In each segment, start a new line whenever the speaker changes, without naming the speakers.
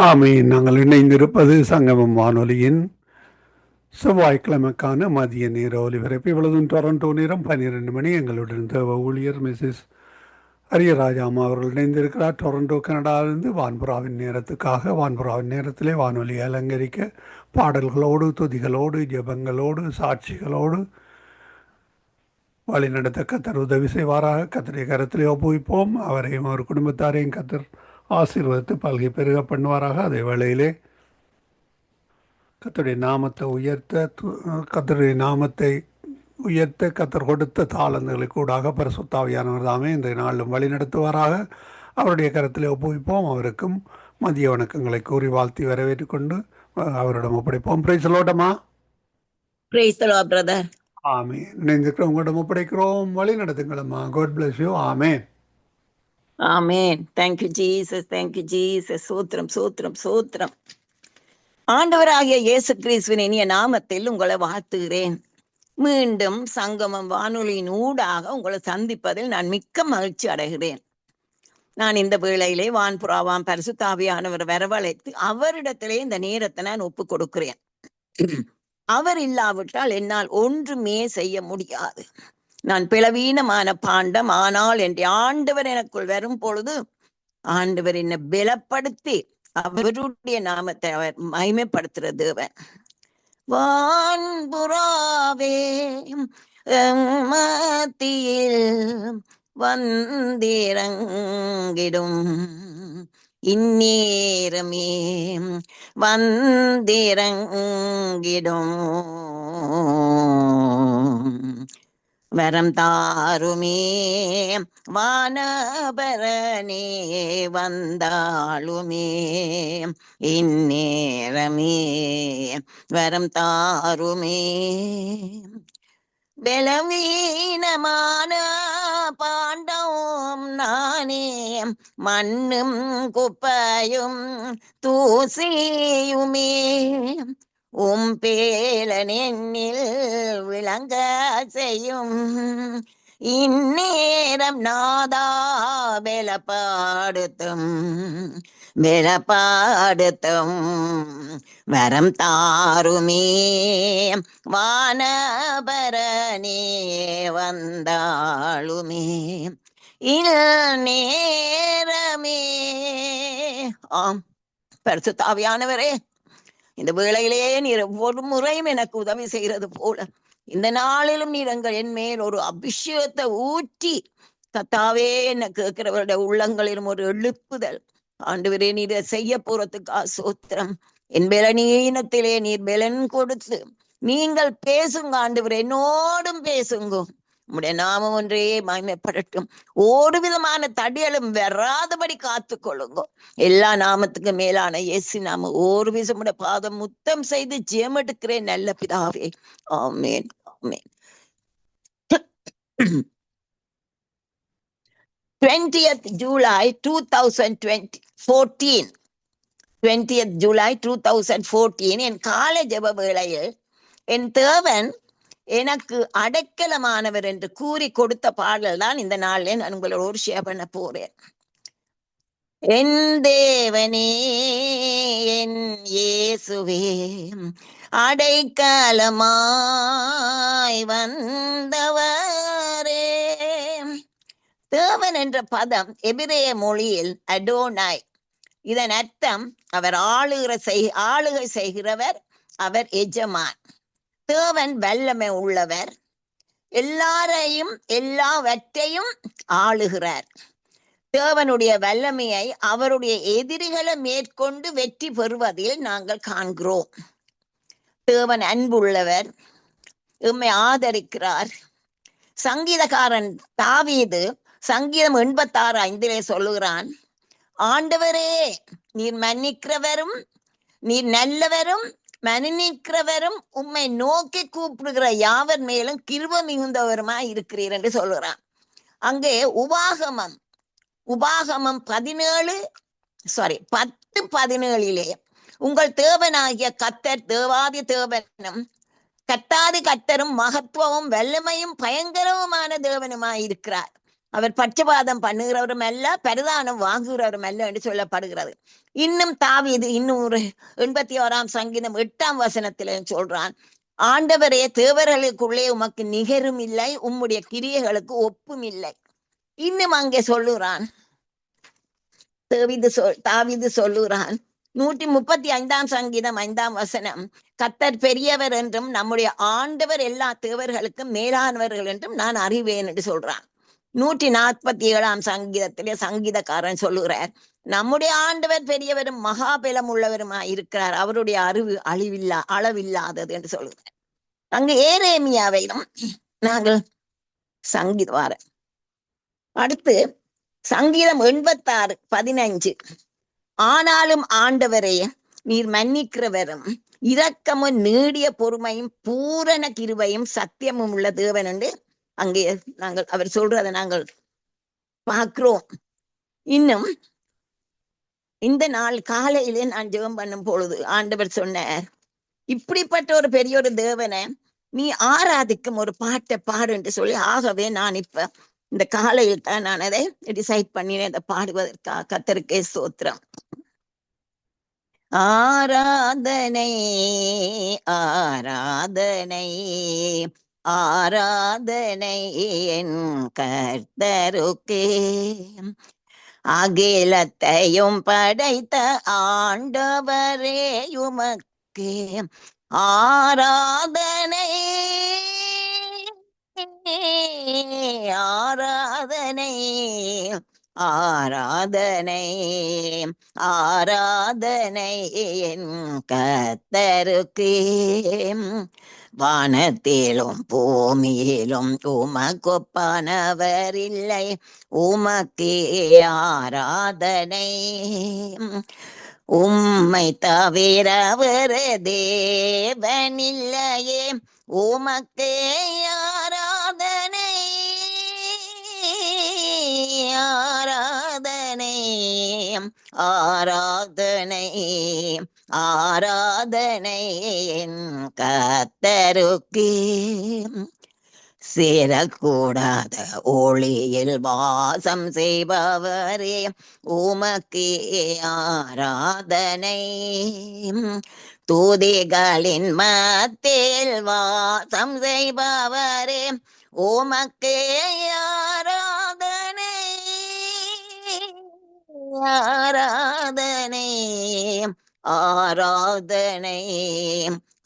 ஆமீன். நாங்கள் இணைந்திருப்பது சங்கமம் வானொலியின் செவ்வாய்க்கிழமைக்கான மதிய நேர ஒலிபரப்பு. இவ்வளவும் டொரண்டோ நேரம் 12 மணி. எங்களுடன் தேவ ஊழியர் மிஸ்ஸஸ் அரியராஜா அம்மா அவர்கள் இணைந்திருக்கிறார். டொரண்டோ கனடாவிலிருந்து வான்புறாவின் நேரத்துக்காக வான்புறாவின் நேரத்திலே வானொலி அலங்கரிக்க பாடல்களோடு, துதிகளோடு, ஜெபங்களோடு, சாட்சிகளோடு வழிநடத்த கத்தர் உதவி செய்வாராக. கத்தருடைய கரத்திலே ஒப்புவிப்போம். அவரையும் அவர் குடும்பத்தாரையும் கத்தர் ஆசீர்வதித்து பல்கை பெருக பண்ணுவாராக. அதே வேளையிலே கத்தருடைய நாமத்தை கத்தருடைய நாமத்தை உயர்த்த கத்தர் கொடுத்த தாளந்துகளை கூடாக பரிசுத்தாவியானவர் தாமே இந்த நாளிலும் வழி நடத்துவாராக. அவருடைய கரத்திலே ஒப்புவிப்போம். அவருக்கும் மதிய வணக்கங்களை கூறி வாழ்த்தி வரவேற்றுக் கொண்டு அவரிடம் ஒப்படைப்போம். பிரைஸ் லோட்டமா. ஆமே. இணைந்திருக்கிறோம், உங்களிடம் ஒப்படைக்கிறோம். வழி நடத்துங்களம்மா. God bless you. ஆமே.
ஆமென். Thank you Jesus. Thank you Jesus. சோத்திரம் சோத்திரம் சோத்திரம். ஆண்டவராகிய இயேசு கிறிஸ்துவின் இனிய நாமத்தில் உங்களை வாழ்த்துகிறேன். மீண்டும் சங்கமம் வானொலியின் ஊடாக உங்களை சந்திப்பதில் நான் மிக்க மகிழ்ச்சி அடைகிறேன். நான் இந்த வேளையிலே வான்புறாவாம் பரிசுத்தாவியானவர் வரவழைத்து அவரிடத்திலே இந்த நேரத்தை நான் ஒப்பு கொடுக்கிறேன். அவர் இல்லாவிட்டால் என்னால் ஒன்றுமே செய்ய முடியாது. நான் பிளவீனமான பாண்டம், ஆனால் என் ஆண்டவர் எனக்குள் வரும் பொழுது ஆண்டவர் என்னை பலப்படுத்தி அவருடைய நாமத்தை அவர் மகிமைப்படுத்துற தேவன். வான்புறாவே மத்தியில் வந்திறங்கிடும் இந்நேரமே வந்திறங்கிடும் வரம் தாருமே வானபரனே வந்தாளுமே இந்நேரமே வரம் தாருமே. பலவீனமான பாண்டவும் நானே, மண்ணும் குப்பையும் தூசியுமே, பேலன் என்னில் விளங்க செய்யும் இந்நேரம் நாதா பலப்படுத்தும் வரம் தாருமே வானபரனே வந்தாளுமே நேரமே. ஆம் பரிசுத்தாவியானவரே, இந்த வேளையிலே நீர் ஒவ்வொரு முறையும் எனக்கு உதவி செய்கிறது போல இந்த நாளிலும் நீர் என் மேல் ஒரு அபிஷேகத்தை ஊற்றி கத்தாவே என்ன கேட்கிறவருடைய உள்ளங்களிலும் ஒரு எழுப்புதல் ஆண்டவரே நீர் செய்ய போறதுக்கா சோத்திரம். என் பலனீனத்திலே நீர் பலன் கொடுத்து நீங்கள் பேசுங்க ஆண்டவரே, என்னோடும் பேசுங்க. உம்முடைய நாமம் ஒன்றே மகிமைப்படட்டும். ஒரு விதமான தடியலும் வராதபடி காத்து கொள்ளுங்க. எல்லா நாமத்துக்கு மேலான இயேசு நாம ஒரு விசமுட பாதம் முத்தம் செய்து ஜெயமெடுக்கிறேன் நல்ல பிதாவே. ஆமேன் ஆமேன். 20th July 2014 20th July 2014 என் காலை ஜெப வேளையில் என் தேவன் எனக்கு அடைக்கலமானவர் என்று கூறி கொடுத்த பாடல் தான் இந்த நாளில் நான் உங்களோட ஒரு ஷேர் பண்ண போறேன். என் தேவனே என் இயேசுவே அடைக்கலமாய் வந்தவரே. தேவன் என்ற பதம் எபிரேய மொழியில் அடோனாய். இதன் அர்த்தம் அவர் ஆளுகை செய்கிறவர், அவர் எஜமான். தேவன் வல்லமை உள்ளவர், எல்லாரையும் எல்லாவற்றையும் ஆளுகிறார். தேவனுடைய வல்லமையை அவருடைய எதிரிகளை மேற்கொண்டு வெற்றி பெறுவதில் நாங்கள் காண்கிறோம். தேவன் அன்புள்ளவர், எம்மை ஆதரிக்கிறார். சங்கீதக்காரன் தாவீது சங்கீதம் 86:5 சொல்லுகிறான், ஆண்டவரே நீர் மன்னிக்கிறவரும் நீர் நல்லவரும் மன்னிக்கிறவரும் உம்மை நோக்கி கூப்பிடுகிற யாவர் மேலும் கிருபை மிகுந்தவருமாய் இருக்கிறீர் என்று சொல்லுகிறான். அங்கே உபாகமம் 10:17 உங்கள் தேவனாகிய கர்த்தர் தேவாதி தேவனும் கர்த்தாதி கர்த்தரும் மகத்துவமும் வல்லமையும் பயங்கரவுமான தேவனுமாய் இருக்கிறார். அவர் பட்சபாதம் பண்ணுகிறவரும் அல்ல, பரிதானம் வாங்குகிறவரும் அல்ல என்று சொல்லப்படுகிறது. இன்னும் தாவீது இன்னும் ஒரு 81ஆம் சங்கீதம் 8ஆம் வசனத்திலே சொல்றான், ஆண்டவரே, தேவர்களுக்குள்ளே உமக்கு நிகரும் இல்லை, உம்முடைய கிரியைகளுக்கு ஒப்பும் இல்லை. இன்னும் அங்கே சொல்லுறான், தாவீது சொல்லுறான் 135ஆம் சங்கீதம் 5ஆம் வசனம், கர்த்தர் பெரியவர் என்றும் நம்முடைய ஆண்டவர் எல்லா தேவர்களுக்கும் மேலானவர்கள் என்றும் நான் அறிவேன் என்று சொல்றான். 147ஆம் சங்கீதத்திலே சங்கீதக்காரன் சொல்லுகிறார், நம்முடைய ஆண்டவர் பெரியவரும் மகாபலம் உள்ளவருமாய் இருக்கிறார், அவருடைய அறிவு அளவில்லாதது என்று சொல்லுகிறார். அங்கு ஏரேமியாவையும் நாங்கள் சங்கீதவார அடுத்து சங்கீதம் 86:15, ஆனாலும் ஆண்டவரே, நீர் மன்னிக்கிறவரும் இரக்கமும் நீடிய பொறுமையும் பூரண கிருபையும் சத்தியமும் உள்ள தேவன் என்று அங்கே நாங்கள் அவர் சொல்றதை நாங்கள் பார்க்கிறோம். இன்னும் இந்த நாள் காலையிலே நான் ஜெபம் பண்ணும் பொழுது ஆண்டவர் சொன்னார், இப்படிப்பட்ட ஒரு பெரிய ஒரு தேவனை நீ ஆராதிக்கும் ஒரு பாட்டை பாடு என்று சொல்லி, ஆகவே நான் இப்ப இந்த காலையில் தான் நான் அதை டிசைட் பண்ணினேன், அதை பாடுவதற்காக. கர்த்தருக்கே ஸ்தோத்திரம். ஆராதனை ஆராதனை ஆராதனை என் கர்த்தருக்கே, அகிலத்தையும் படைத்த ஆண்டவரே உமக்கே ஆராதனை ஆராதனை ஆராதனை ஆராதனை என் கர்த்தருக்கே, வானத்திலும் பூமியிலும் உமக்கொப்பானவர் இல்லை, உமக்கே ஆராதனை. உம்மை தவிர வேறு தேவனில்லையே, உமக்கே ஆராதனை ஆராதனை ஆராதனை ஆராதனை என் கர்த்தருக்கே, சேரக்கூடாத ஒளியில் வாசம் செய்பவரே உமக்கே ஆராதனை, தூதிகளின் மத்தியில் வாசம் செய்பவரே உமக்கே ஆராதனை ஆராதனை ஆராதனை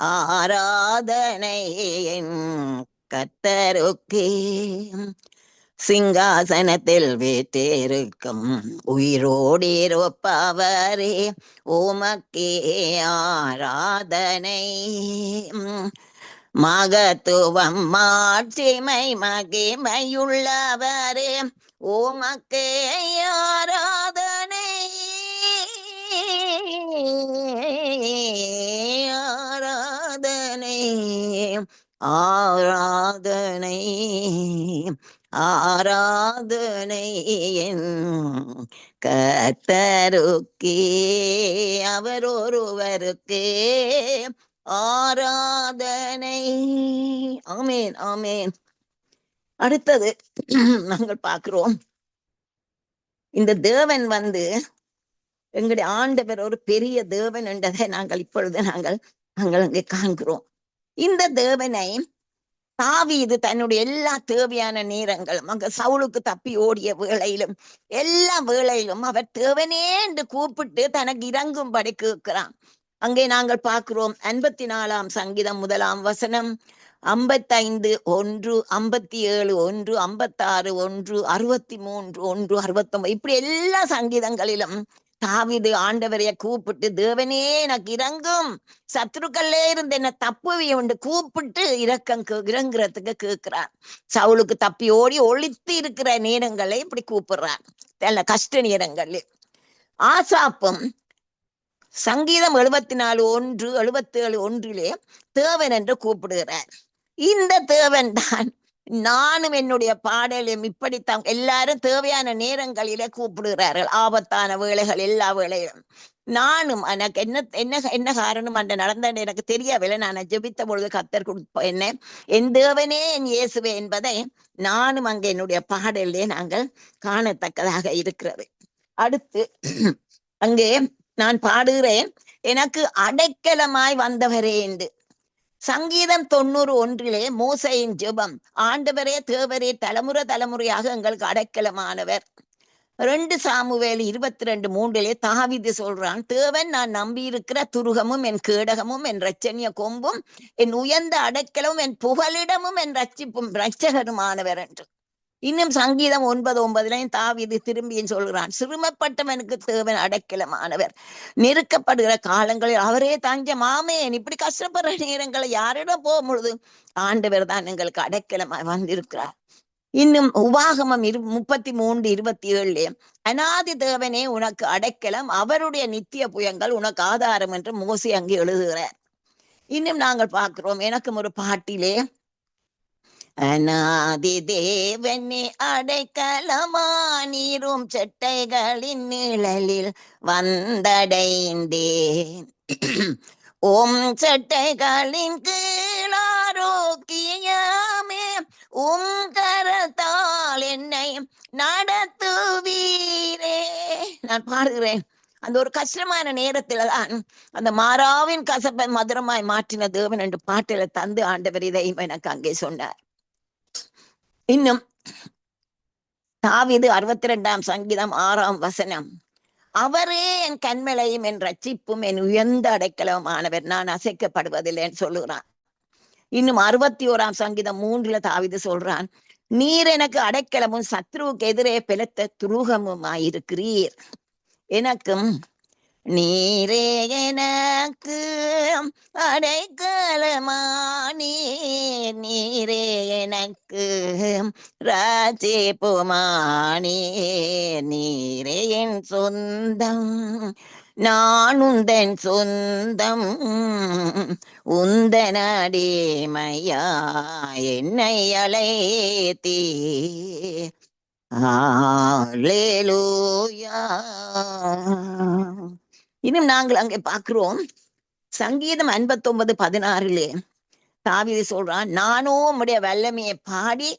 ஆராதனை என் கர்த்தருக்கே, சிங்காசனத்தில் வீற்றிருக்கும் உயிரோடிருப்பவரே உமக்கே ஆராதனை, மகத்துவம் மாட்சிமை மகிமையுள்ளவரே உமக்கே ஆராதனை ஆராதனை ஆராதனை ஆராதனை என் கர்த்தருக்கே, அவர் ஒருவருக்கே ஆராதனை. ஆமேன் ஆமேன். அடுத்தது நாங்கள் பார்க்கிறோம், இந்த தேவன் எங்களுடைய ஆண்டவர் ஒரு பெரிய தேவன் என்றதை நாங்கள் இப்பொழுது நாங்கள் அங்கே காண்கிறோம். இந்த தேவனை தாவீது தன்னுடைய எல்லா தேவையான நேரங்களும் அங்க சவுலுக்கு தப்பி ஓடிய வேளையிலும் எல்லா வேளையிலும் அவர் தேவனே என்று கூப்பிட்டு தனக்கு இறங்கும்படி கேட்கிறான். அங்கே நாங்கள் பார்க்கிறோம் 54ஆம் சங்கீதம் 1ஆம் வசனம், 55:1, 57:1, 56:1, 63:1, 69 இப்படி எல்லா சங்கீதங்களிலும் தாவீது ஆண்டவரைய கூப்பிட்டு தேவனே எனக்கு இறங்கும், சத்ருக்கள்லே இருந்து என்ன தப்புவி உண்டு கூப்பிட்டு இறங்குறதுக்கு கேட்கிறார். சவுலுக்கு தப்பி ஓடி ஒளித்து இருக்கிற நேரங்களை இப்படி கூப்பிடுறார், நல்ல கஷ்ட நேரங்களில். ஆசாப்பும் சங்கீதம் 74:1, 77:1 தேவன் என்று கூப்பிடுகிறார். இந்த தேவன் தான் நானும் என்னுடைய பாடலும் இப்படித்தான் எல்லாரும் தேவையான நேரங்களிலே கூப்பிடுகிறார்கள், ஆபத்தான வேளைகள் எல்லா வேளையிலும். நானும் எனக்கு என்ன என்ன என்ன காரணம் அந்த நடந்த எனக்கு தெரியவில்லை. நான் ஜெபித்த பொழுது கத்தர் கொடுப்ப என்ன என் தேவனே என் இயேசுவே என்பதை நானும் அங்கே என்னுடைய பாடலே நாங்கள் காணத்தக்கதாக இருக்கிறது. அடுத்து அங்கே நான் பாடுகிறேன், எனக்கு அடைக்கலமாய் வந்தவரே என்று. சங்கீதம் 91 மோசையின் ஜெபம், ஆண்டவரே தேவரே தலைமுறை தலைமுறையாக எங்களுக்கு அடைக்கலமானவர். 2 சாமுவேல் 22:3 தாவீது சொல்றான், தேவன் நான் நம்பியிருக்கிற துருகமும் என் கேடகமும் என் இரட்சணிய கொம்பும் என் உயர்ந்த அடைக்கலமும் என் புகலிடமும் என் ரட்சிப்பும் இரட்சகருமானவர் என்று. இன்னும் சங்கீதம் 9:9 தாவீது திரும்பியும் சொல்கிறான், சிறுமப்பட்டவனுக்கு தேவன் அடைக்கலமானவர், நெருக்கப்படுகிற காலங்களில் அவரே தஞ்சம். ஆமென். இப்படி கஷ்டப்படுற நேரங்களை யாரிடம் போகும் பொழுது ஆண்டவர் தான் எங்களுக்கு அடைக்கலமாய் வந்திருக்கிறார். இன்னும் உபாகமம் 33:27 அநாதி தேவனே உனக்கு அடைக்கலம், அவருடைய நித்திய புயங்கள் உனக்கு ஆதாரம் என்று மோசே அங்கே எழுதுகிறார். இன்னும் நாங்கள் பார்க்கிறோம், எனக்கும் ஒரு பாட்டிலே அநாதி தேவனே அடைக்கலமானீரும் செட்டைகளின் நிழலில் வந்தடைந்தேன். ஓம் செட்டைகளின் கீழாரோக்கியமே உம் கரத்தால் என்னை நடத்துவீரே. நான் பாடுகிறேன், அந்த ஒரு கஷ்டமான நேரத்துல தான் அந்த மாறாவின் கசப்பை மதுரமாய் மாற்றின தேவன் என்று பாட்டில தந்து ஆண்டவர் இதையும் எனக்கு அங்கே சொன்னார். இன்னும் தாவீது 62 சங்கீதம் 6 அவரே என் கண்மலையும் என் ரட்சிப்பும் என் உயர்ந்த அடைக்கலமானவர், நான் அசைக்கப்படுவதில்லைன்னு சொல்லுகிறான். இன்னும் 61 சங்கீதம் 3 தாவீது சொல்றான், நீர் எனக்கு அடைக்கலமும் சத்ருவுக்கு எதிரே பெலத்த துருகமுமாயிருக்கிறீர். எனக்கும் நீரே எனக்கு அடைக்கலமானீர், நீரே எனக்கு ராஜ்யமானீர், நீரே என் சொந்தம், நான் உந்தன் சொந்தம், உந்தன் அடிமையா என்னை அழைத்தீர். ஹல்லேலூயா. இன்னும் நாங்கள் அங்கே பார்க்கிறோம், சங்கீதம் 59:16 தாவீது சொல்றான், நானும் உம்முடைய வல்லமையை பாடி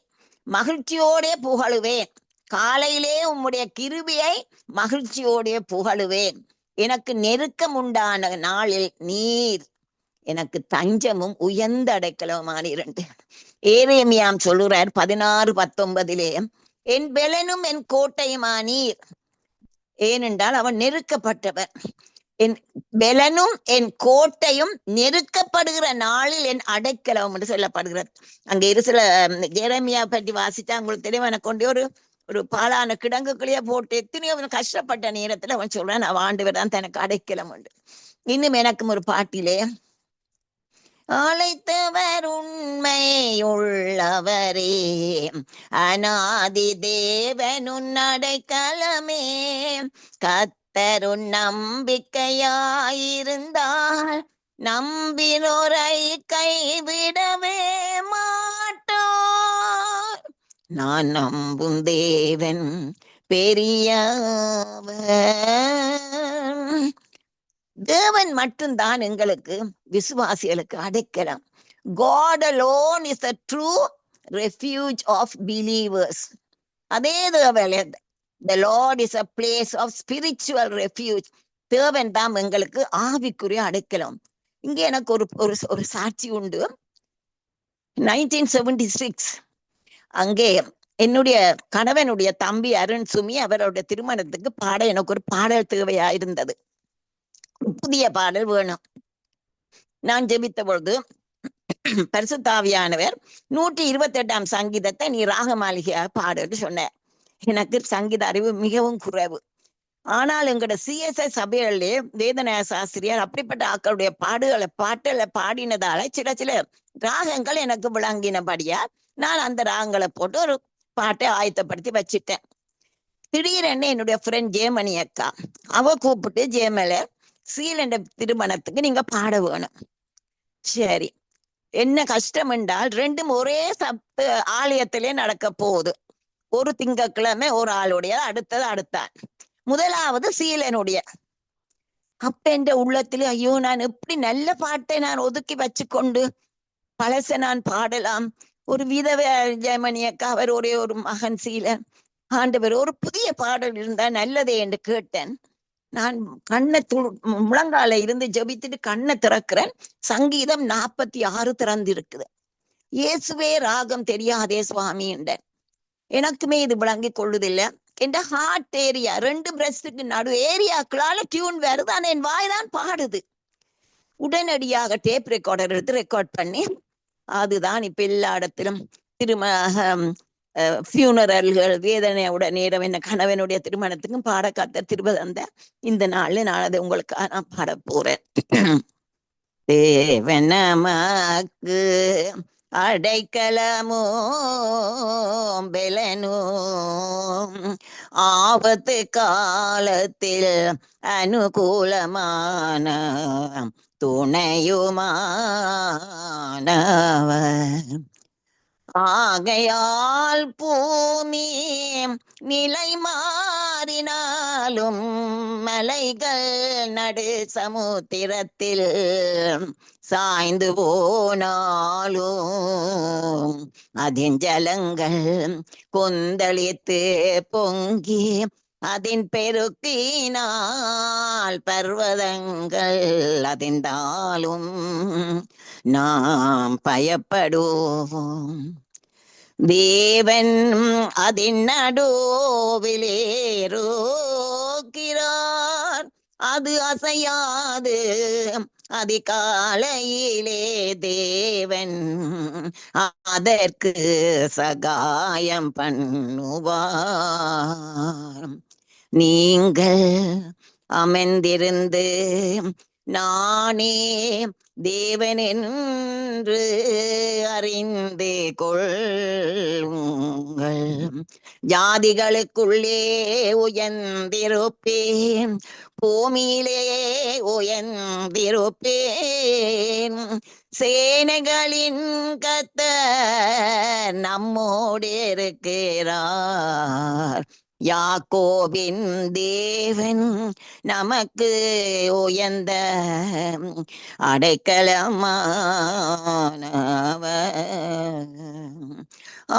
மகிழ்ச்சியோட புகழுவேன், காலையிலே உம்முடைய கிருபையை மகிழ்ச்சியோட புகழுவேன். எனக்கு நெருக்கம் உண்டான நாளில் நீர் எனக்கு தஞ்சமும் உயர்ந்த அடைக்கலமானீர். ஏரேமியாம் சொல்லுறார் 16:19 என் பெலனும் என் கோட்டையுமானீர். ஏனென்றால் அவன் நெருக்கப்பட்டவன். என் பெலனும் என் கோட்டையும் நெருக்கப்படுகிற நாளில் என் அடைக்கலம் என்று சொல்லப்படுகிறது. அங்க இரு சில எரேமியா பற்றி வாசிச்சா உங்களுக்கு தெரியும், எனக்கு கொண்டு ஒரு பாலான கிடங்குக்குள்ளேயே போட்டு எத்தனையோ கஷ்டப்பட்ட நேரத்துல அவன் சொல்றான், அவன் ஆண்டவர் தான் தனக்கு அடைக்கலம் உண்டு. இன்னும் எனக்கும் ஒரு பாட்டிலே, அழைத்தவர் உண்மை உள்ளவரே, அநாதி தேவனுன் அடைக்கலமே, கத்தருன் நம்பிக்கையாயிருந்தால் நம்பினோரை கைவிடவே மாட்டார். நான் நம்பும் தேவன் பெரியவர். தேவன் மட்டும்தான் எங்களுக்கு விசுவாசிகளுக்கு அடைக்கலம். God alone is the true refuge of believers. அதே தேவன், the Lord is a place of spiritual refuge. தேவன் தான் எங்களுக்கு ஆவிக்குரிய அடைக்கலம். இங்கே எனக்கு ஒரு சாட்சி உண்டு. 1976 அங்கே என்னுடைய கணவனுடைய தம்பி அருண் சுமி அவருடைய திருமணத்துக்கு பாட எனக்கு ஒரு பாடல் தேவையா இருந்தது. புதிய பாடல் வேணும். நான் ஜெபித்த பொழுது பரிசுத்த ஆவியானவர் 128 சங்கீதத்தை நீ ராக மாளிகையாக பாடுன்னு சொன்னார். எனக்கு சங்கீத அறிவு மிகவும் குறைவு. ஆனால் எங்களோட CSI சபைகளிலே வேதநாய சாஸ்திரியார் அப்படிப்பட்ட ஆக்களுடைய பாட்டுகளை பாடினதால சில ராகங்கள் எனக்கு விளங்கினபடியா நான் அந்த ராகங்களை போட்டு ஒரு பாட்டை ஆயத்தப்படுத்தி வச்சுட்டேன். திடீரென்னு என்னுடைய ஃப்ரெண்ட் ஜேமணி அக்கா அவ கூப்பிட்டு, ஜேமல சீலண்ட திருமணத்துக்கு நீங்க பாட வேணும். சரி, என்ன கஷ்டம் என்றால் 2 ஒரே ஆலயத்திலே நடக்க போகுது. ஒரு திங்கட்கிழமை ஒரு ஆளுடைய, அடுத்தது அடுத்தான். முதலாவது சீலனுடைய. அப்ப என்ற உள்ளத்துல ஐயோ நான் எப்படி நல்ல பாட்டை நான் ஒதுக்கி வச்சுக்கொண்டு பழச நான் பாடலாம். ஒரு விதவை ஜெயமணியக்கா, அவர் ஒரே ஒரு மகன் சீலன். ஆண்டவர் ஒரு புதிய பாடல் இருந்தா நல்லதே என்று கேட்டேன். நான் கண்ணை முழங்கால இருந்து ஜபித்துட்டு கண்ணை திறக்கிறேன். சங்கீதம் 46 திறந்திருக்குது. இயேசுவே ராகம் தெரியாதே சுவாமி என்றேன். எனக்குமே இது விளங்கி கொள்ளுதில்லை. என் ஹார்ட் ஏரியா 2 பிரஸ்டுக்கு நடு ஏரியாக்களால டியூன் வருது. ஆனா என் வாய்தான் பாடுது. உடனடியாக டேப் ரெக்கார்டர் எடுத்து ரெக்கார்ட் பண்ணி, அதுதான் இப்ப எல்லா இடத்திலும் ஃபியூனரல்கள், வேதனையோட நேரம், என்ன கணவனுடைய திருமணத்துக்கும் பாட கத்தர் திரும்ப தந்த இந்த நாள்ல நான் அதை உங்களுக்கு நான் பாட போறேன். தேவனமக்கு அடைக்கலமோ பெலனோ ஆபத்து காலத்தில் அனுகூலமான துணையுமானவர். ஆகையால் பூமி நிலை மாறினாலும் மலைகள் நடு சமுத்திரத்தில் சாய்ந்து போனாலும் அதன் ஜலங்கள் கொந்தளித்து பொங்கி அதன் பெருக்கினால் பர்வதங்கள் அதிர்ந்தாலும் நாம் பயப்படுவோம். தேவன் அதன் நடுவிலேறுகிறார், அது அசையாது. அதிகாலையிலே தேவன் அதற்கு சகாயம் பண்ணுவார். நீங்கள் அமர்ந்திருந்து நானே தேவன் என்று அறிந்து கொள்ளுங்கள். ஜாதிகளுக்குள்ளே உயர்ந்திருப்பேன், பூமியிலே உயர்ந்திருப்பேன். சேனைகளின் கர்த்தர் நம்மோடு இருக்கிறார். யாக்கோபின் தேவன் நமக்கு உயர்ந்த அடைக்கலமானவர்.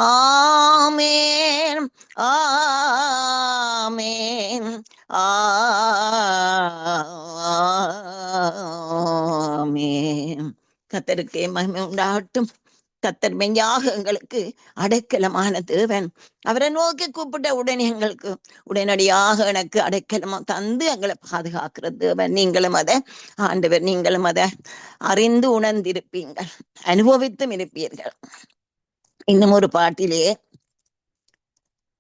ஆமென், ஆமென், ஆமென். கர்த்தருக்கே மகிமை உண்டாகட்டும். கர்த்தர் மெய்யாக எங்களுக்கு அடைக்கலமான தேவன். அவரை நோக்கி கூப்பிட்ட உடனே எங்களுக்கு உடனடியாக எனக்கு அடைக்கலமா தந்து எங்களை பாதுகாக்கிற தேவன். நீங்களும் அதை ஆண்டவர், நீங்களும் அதை அறிந்து உணர்ந்திருப்பீங்கள், அனுபவித்தும் இருப்பீர்கள். இன்னும் ஒரு பாட்டிலே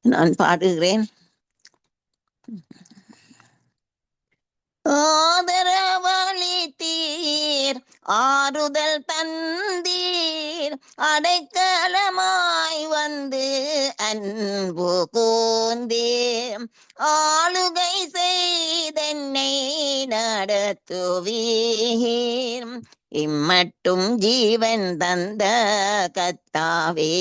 நான் பாடுகிறேன். ஆதரவளித்தீர், ஆறுதல் தந்தீர், அடைக்கலமாய் வந்து அன்பு கூர்ந்தீர். ஆளுகை செய்தென்னை நடத்துவீர், இம்மட்டும் ஜீவன் தந்த கர்த்தாவே,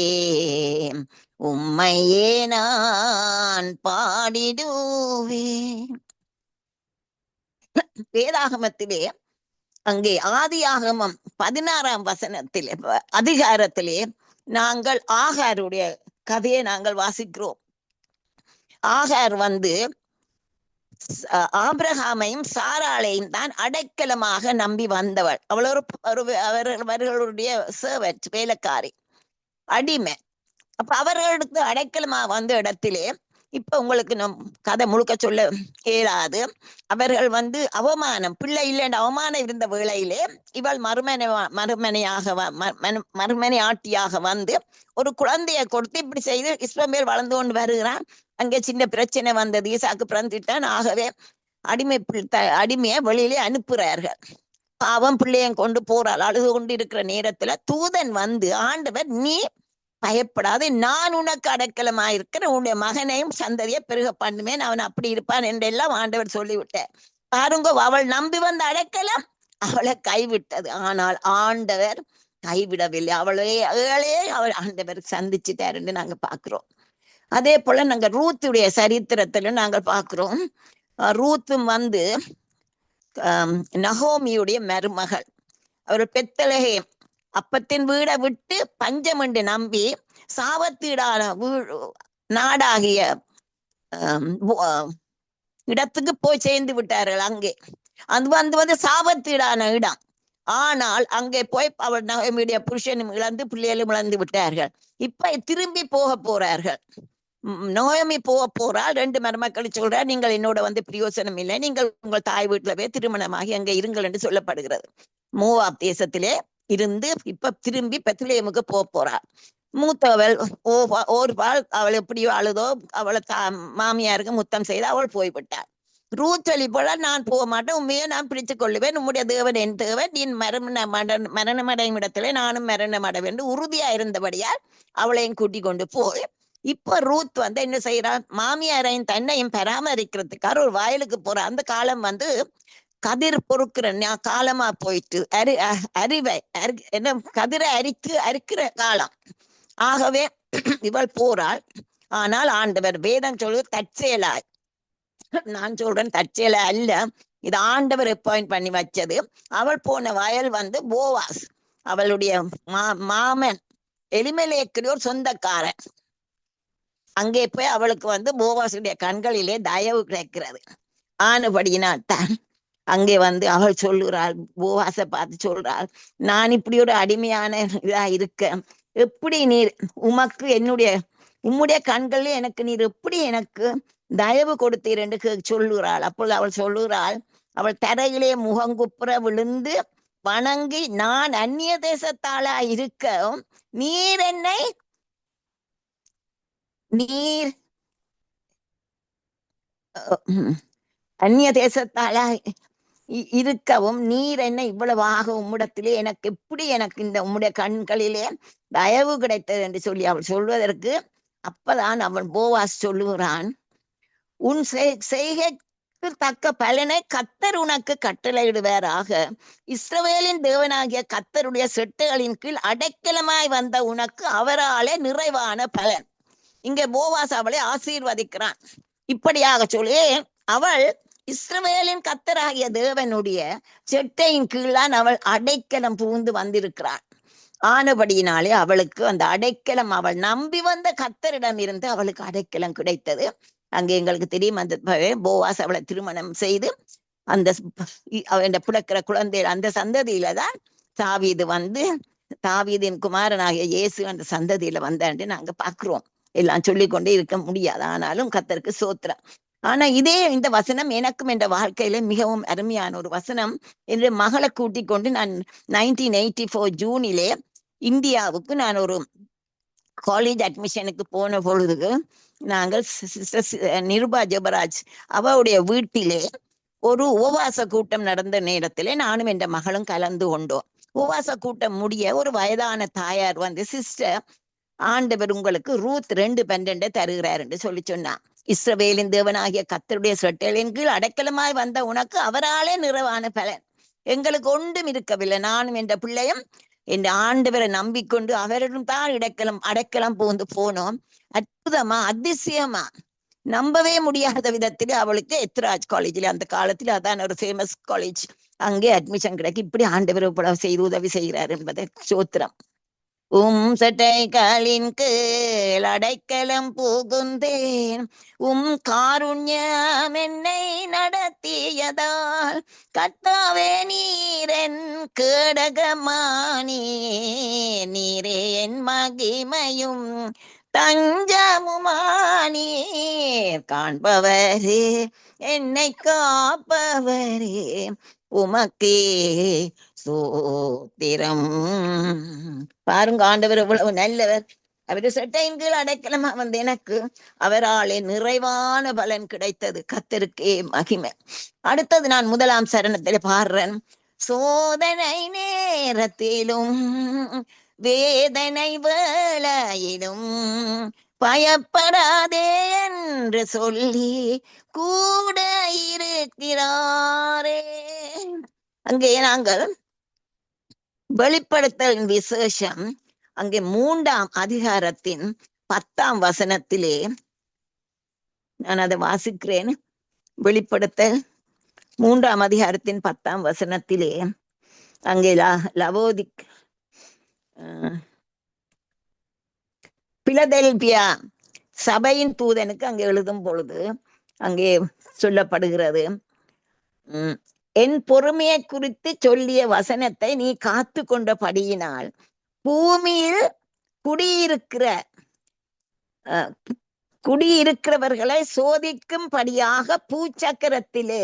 உம்மையே நான் பாடிடுவேன். வேதாகமத்திலே அங்கே ஆதியாகமம் 16ஆம் வசனத்திலே அதிகாரத்திலே நாங்கள் ஆகாருடைய கதையை நாங்கள் வாசிக்கிறோம். ஆகார் வந்து ஆபிரகாமையும் சாராளையும் தான் அடைக்கலமாக நம்பி வந்தவள். அவள் அவர்களுடைய சர்வன்ட், வேலைக்காரி, அடிமை. அப்ப அவர்களுக்கு அடைக்கலமா வந்த இடத்திலே இப்ப உங்களுக்கு நம் கதை முழுக்க சொல்ல இயலாது. அவர்கள் வந்து அவமானம், பிள்ளை இல்லைன்ற அவமானம் இருந்த வேளையிலே இவள் மறுமனை ஆட்டியாக வந்து ஒரு குழந்தைய கொடுத்து இப்படி செய்து இஸ்மவேல் வளர்ந்து கொண்டு வருகிறான். அங்கே சின்ன பிரச்சனை வந்தது, ஈசாக்கு பிறந்துட்டான். ஆகவே அடிமையை வெளியிலே அனுப்புறார்கள். பாவம் பிள்ளையன் கொண்டு போறாள். அழுது கொண்டு இருக்கிற நேரத்துல தூதன் வந்து, ஆண்டவர் நீ பயப்படாது, நான் உனக்கு அடைக்கலமாயிருக்கிறேன், உன்னுடைய மகனையும் சந்ததியை பெருக பண்ணுவேன், அவன் அப்படி இருப்பான் என்றெல்லாம் ஆண்டவர் சொல்லிவிட்டார். பாருங்க, அவள் நம்பி வந்த அடைக்கலம் அவளை கைவிட்டது. ஆனால் ஆண்டவர் கைவிடவில்லை. அவளே அவள் ஆண்டவர் சந்திச்சுட்டார் என்று நாங்க பாக்குறோம். அதே போல நாங்க ரூத்துடைய சரித்திரத்துல நாங்கள் பாக்குறோம். ரூத்தும் வந்து நகோமியுடைய மருமகள். அவர் பெத்தலகேம் அப்பத்தின் வீடை விட்டு பஞ்சம் என்று நம்பி சாபத்தீடான நாடாகிய இடத்துக்கு போய் சேர்ந்து விட்டார்கள். அங்கே அது சாபத்தீடான இடம். ஆனால் அங்கே போய் அவள் நகோமியுடைய புருஷனும் இழந்து பிள்ளைகளும் இழந்து விட்டார்கள். இப்ப திரும்பி போக போறார்கள். நோயமி போக போறால் 2 மருமக்கள் சொல்றார், நீங்கள் என்னோட பிரயோசனம் இல்லை, நீங்கள் உங்கள் தாய் வீட்டுல போய் திருமணமாகி அங்க இருங்கள் என்று சொல்லப்படுகிறது. மோவாப் தேசத்திலே இருந்து இப்ப திரும்பி பெத்லேமுக்கு போக போறாள். மூத்தவள் ஓர்பாள் அவள் எப்படியோ அழுதோ அவளை மாமியாருக்கு முத்தம் செய்து அவள் போய்விட்டாள். ரூத் போல நான் போக மாட்டேன், உண்மையை நான் பிடித்துக் கொள்ளுவேன், உம்முடைய தேவன் என் தேவன், நீ மரணமடையும் இடத்துல நானும் மரணமடைவேன் என்று உறுதியா இருந்தபடியால் அவளையும் கூட்டிக் கொண்டு போய் இப்ப ரூத் என்ன செய்யறாள், மாமியாரையும் தன்னையும் பராமரிக்கிறதுக்காக ஒரு வயலுக்கு போற. அந்த காலம் கதிர் பொறுக்கிற காலமா போயிட்டு என்ன கதிரை அரிக்கிற காலம். ஆகவே இவள் போறாள். ஆனால் ஆண்டவர் வேதம் சொல்லு தற்செயலாய், நான் சொல்றேன் தற்செயலா அல்ல, இது ஆண்டவர் அப்பாயிண்ட் பண்ணி வச்சது. அவள் போன வயல் போவாஸ், அவளுடைய மாமன் எலிமெலேக்குடைய ஒரு சொந்தக்காரன். அங்கே போய் அவளுக்கு போவாசுடைய கண்களிலே தயவு கிடைக்கிறது. ஆனபடியினால் தான் அங்கே அவள் சொல்லுறாள், போவாசை பார்த்து சொல்றாள், நான் இப்படி ஒரு அடிமையான இதா இருக்க, எப்படி நீர் உமக்கு உம்முடைய கண்களில் எனக்கு நீர் எப்படி எனக்கு தயவு கொடுத்தீர் என்று சொல்லுறாள். அப்பொழுது அவள் சொல்லுறாள், அவள் தரையிலே முகங்குப்புற விழுந்து வணங்கி, நான் அந்நிய தேசத்தாளா இருக்க நீர் அந்நிய தேசத்தாளா இருக்கவும் நீர் என்ன இவ்வளவாக உம்மிடத்திலே எனக்கு எப்படி எனக்கு இந்த உம்முடைய கண்களிலே தயவு கிடைத்தது என்று சொல்லி அவள் சொல்வதற்கு அப்பதான் அவன் போவாஸ் சொல்லுகிறான், உன் செய்கைக்கு தக்க பலனை கர்த்தர் உனக்கு கட்டளையிடுவாராக, இஸ்ரவேலின் தேவனாகிய கர்த்தருடைய செட்டைகளின் கீழ் அடைக்கலமாய் வந்த உனக்கு அவராலே நிறைவான பலன். இங்கே போவாஸ் அவளை ஆசீர்வதிக்கிறான். இப்படியாக சொல்லி அவள் இஸ்ரவேலின் கர்த்தராகிய தேவனுடைய செட்டையின் கீழான் அவள் அடைக்கலம் புகுந்து வந்திருக்கிறாள். ஆனபடியினாலே அவளுக்கு அந்த அடைக்கலம், அவள் நம்பி வந்த கர்த்தரிடம் இருந்து அவளுக்கு அடைக்கலம் கிடைத்தது. அங்கே எங்களுக்கு தெரியும், அந்த போவாஸ் அவளை திருமணம் செய்து அந்த பிறக்கிற குழந்தை அந்த சந்ததியில தான் தாவீதின் குமாரனாகிய இயேசு அந்த சந்ததியில வந்தான்னு நாங்க பாக்குறோம். எல்லாம் சொல்லிக்கொண்டே இருக்க முடியாது, ஆனாலும் கர்த்தருக்கு சோத்திரம். ஆனா இந்த வசனம் எனக்கும் என்ற வாழ்க்கையில மிகவும் அருமையான ஒரு வசனம். என்று மகளை கூட்டிக் கொண்டு நான் 1984 ஜூனிலே இந்தியாவுக்கு நான் ஒரு காலேஜ் அட்மிஷனுக்கு போன பொழுதுக்கு நாங்கள் நிருபா ஜெபராஜ் அவளுடைய வீட்டிலே ஒரு உபவாச கூட்டம் நடந்த நேரத்திலே நானும் என்ற மகளும் கலந்து கொண்டோம். உபவாச கூட்டம் முடிய ஒரு வயதான தாயார் சிஸ்டர், ஆண்டவர் உங்களுக்கு ரூத் 2:12 தருகிறார் என்று சொல்லி சொன்னான். இஸ்ரவேலின் தேவனாகிய கர்த்தருடைய செட்டைகளின் கீழ் அடைக்கலமாய் வந்த உனக்கு அவராலே நிறைவான பலன். எங்களுக்கு ஒன்றும் இருக்கவில்லை, நானும் என்ற பிள்ளையும் என் ஆண்டவரை நம்பிக்கொண்டு அவரிடம் தான் அடைக்கலம் போந்து போனோம். அற்புதமா அதிசயமா நம்பவே முடியாத விதத்திலே அவளுக்கு எத்ராஜ் காலேஜில், அந்த காலத்துல அதான் ஒரு ஃபேமஸ் காலேஜ், அங்கே அட்மிஷன் கிடைக்கும். இப்படி ஆண்டவர் இவ்வளவு செய்து உதவி செய்கிறார் என்பதை சோத்திரம். சட்டைகளின் கீழ் அடைக்கலம் புகுந்தேன், காருண்யம் என்னை நடத்தியதால், கர்த்தாவே நீரென் கேடகமானி, நீரே என் மகிமையும் தஞ்சமுமானீர், காண்பவரே என்னை காப்பவரே உமக்கே சோத்திரம். பாருங்க, ஆண்டவர் எவ்வளவு நல்லவர். அவரு சட்டையின் கீழ் அடைக்கலமா எனக்கு அவராலே நிறைவான பலன் கிடைத்தது. கர்த்தருக்கே மகிமை. அடுத்தது நான் 1 சரணத்தில் பாடுறேன். சோதனை நேரத்திலும் வேதனை வேளையிலும் பயப்படாதே என்று சொல்லி கூட இருக்கிறாரே. அங்கே நாங்கள் வெளிப்படுத்தல் விசேஷம் அங்கே 3ஆம் அதிகாரத்தின் 10ஆம் வசனத்திலே நான் அதை வாசிக்கிறேன். வெளிப்படுத்தல் 3ஆம் அதிகாரத்தின் 10ஆம் வசனத்திலே அங்கே லவோதிக் பிலதெல்பியா சபையின் தூதனுக்கு அங்கே எழுதும் பொழுது அங்கே சொல்லப்படுகிறது, என் பொறுமையை குறித்து சொல்லிய வசனத்தை நீ காத்து கொண்டபடியினால் பூமியில் குடியிருக்கிறவர்களை சோதிக்கும்படியாக பூச்சக்கரத்திலே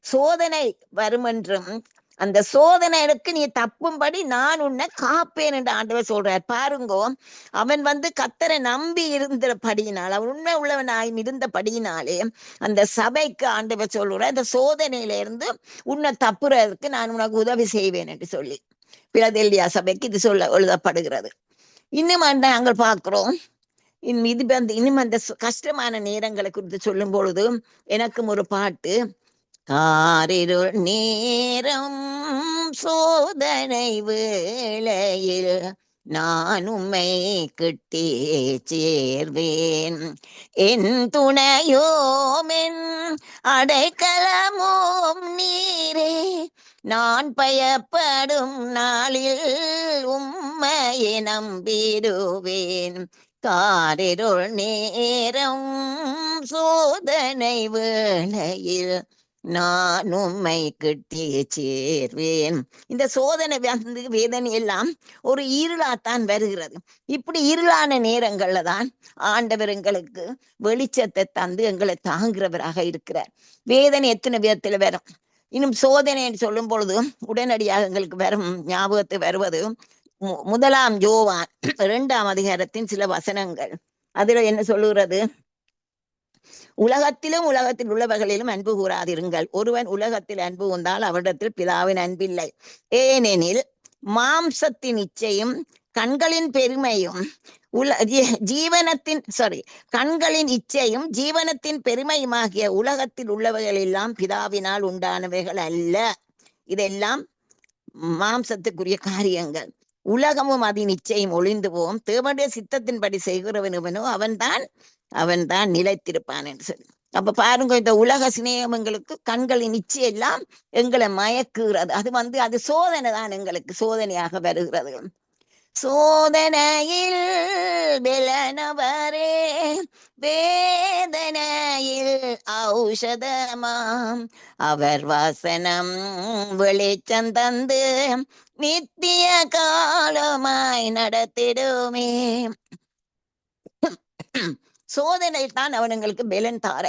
சோதனை வரும் என்றும் அந்த சோதனைக்கு நீ தப்பும்படி நான் உன்னை காப்பேன் என்று ஆண்டவர் சொல்றார். பாருங்கோ, அவன் கர்த்தரை நம்பி இருந்தபடியினால், அவன் உண்மை உள்ளவனாய் இருந்தபடியினாலே அந்த சபைக்கு ஆண்டவர் சொல்ற அந்த சோதனையில இருந்து உன்னை தப்புறதுக்கு நான் உனக்கு உதவி செய்வேன் என்று சொல்லி பிலதெல்பியா சபைக்கு இது சொல்ல எழுதப்படுகிறது. இன்னும் நாங்கள் பார்க்கிறோம், இன்னும் அந்த கஷ்டமான நேரங்களை குறித்து சொல்லும் பொழுது எனக்கும் ஒரு பாட்டு, காரிருள் நேரம் சோதனை வேளையில் நான் உம்மை கிட்டே சேர்வேன், என் துணையோமென் அடைக்கலமோம் நீரே, நான் பயப்படும் நாளில் உம்மையை நம்பிடுவேன், காரிருள் நேரம் சோதனை வேளையில் நான் உம்மை கிட்டே சேர்வேன். இந்த சோதனை வேதனை எல்லாம் ஒரு இருளாத்தான் வருகிறது. இப்படி இருளான நேரங்கள்ல தான் ஆண்டவர் எங்களுக்கு வெளிச்சத்தை தந்து எங்களை தாங்குறவராக இருக்கிறார். வேதனை எத்தனை விதத்துல வரும். இன்னும் சோதனை சொல்லும் பொழுது உடனடியாக எங்களுக்கு வரும் ஞாபகத்தை வருவது 1 யோவான் 2ஆம் அதிகாரத்தின் சில வசனங்கள். அதுல என்ன சொல்லுகிறது, உலகத்திலும் உலகத்தில் உள்ளவர்களிலும் அன்பு கூறாதிருங்கள், ஒருவன் உலகத்தில் அன்பு கொண்டால் அவரிடத்தில் பிதாவின் அன்பில்லை, ஏனெனில் மாம்சத்தின் இச்சையும் கண்களின் பெருமையும் கண்களின் இச்சையும் ஜீவனத்தின் பெருமையுமாகிய உலகத்தில் உள்ளவர்கள் எல்லாம் பிதாவினால் உண்டானவைகள் அல்ல. இதெல்லாம் மாம்சத்துக்குரிய காரியங்கள். உலகமும் அதன் நிச்சயம் ஒளிந்து போவோம், தேவனுடைய சித்தத்தின்படி செய்கிறவனுவனோ அவன்தான் நிலைத்திருப்பான் என்று சொல்லி. அப்ப பாருங்க, இந்த உலக சிநேகம் எங்களுக்கு கண்களின் நிச்சயம் எல்லாம் எங்களை மயக்குகிறது. அது சோதனை தான், எங்களுக்கு சோதனையாக வருகிறது. சோதனையில் பெலனவரே வேதனையில் ஔஷதமாம், அவர் வசனம் வெளிச்சம் தந்து நித்திய காலமாய் நடத்திடுமே. சோதனை தான் அவனுங்களுக்கு பெலன் தார.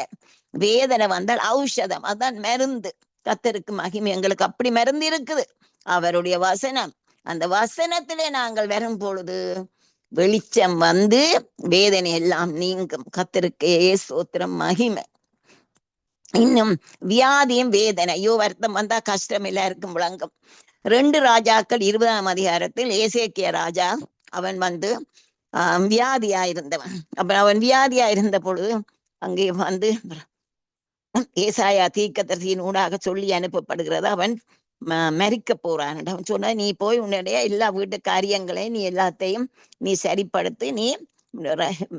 வேதனை வந்தால் ஔஷதம், அதான் மருந்து. கர்த்தருக்கு மகிமை, எங்களுக்கு அப்படி மருந்து இருக்குது, அவருடைய வசனம். அந்த வசனத்திலே நாங்கள் வரும் பொழுது வெளிச்சம் வந்து வேதனை எல்லாம் நீங்கும். கர்த்தருக்கே ஸ்தோத்திரம், மகிமை. இன்னும் வியாதியும் வேதனையோ வருத்தம் வந்தா கஷ்டம் எல்லாருக்கும் விளங்கும். 2 ராஜாக்கள் 20ஆம் அதிகாரத்தில் ஏசேக்கியா ராஜா அவன் வியாதியாயிருந்தவன். அப்ப அவன் வியாதியாயிருந்த பொழுது அங்கே ஏசாயா தீர்க்கதரிசியின் ஊடாக சொல்லி அனுப்பப்படுகிறது, அவன் மரிக்க போறான். அவன் சொன்ன, நீ போய் உன்னுடைய எல்லா வீட்டு காரியங்களையும் நீ எல்லாத்தையும் நீ சரிப்படுத்தி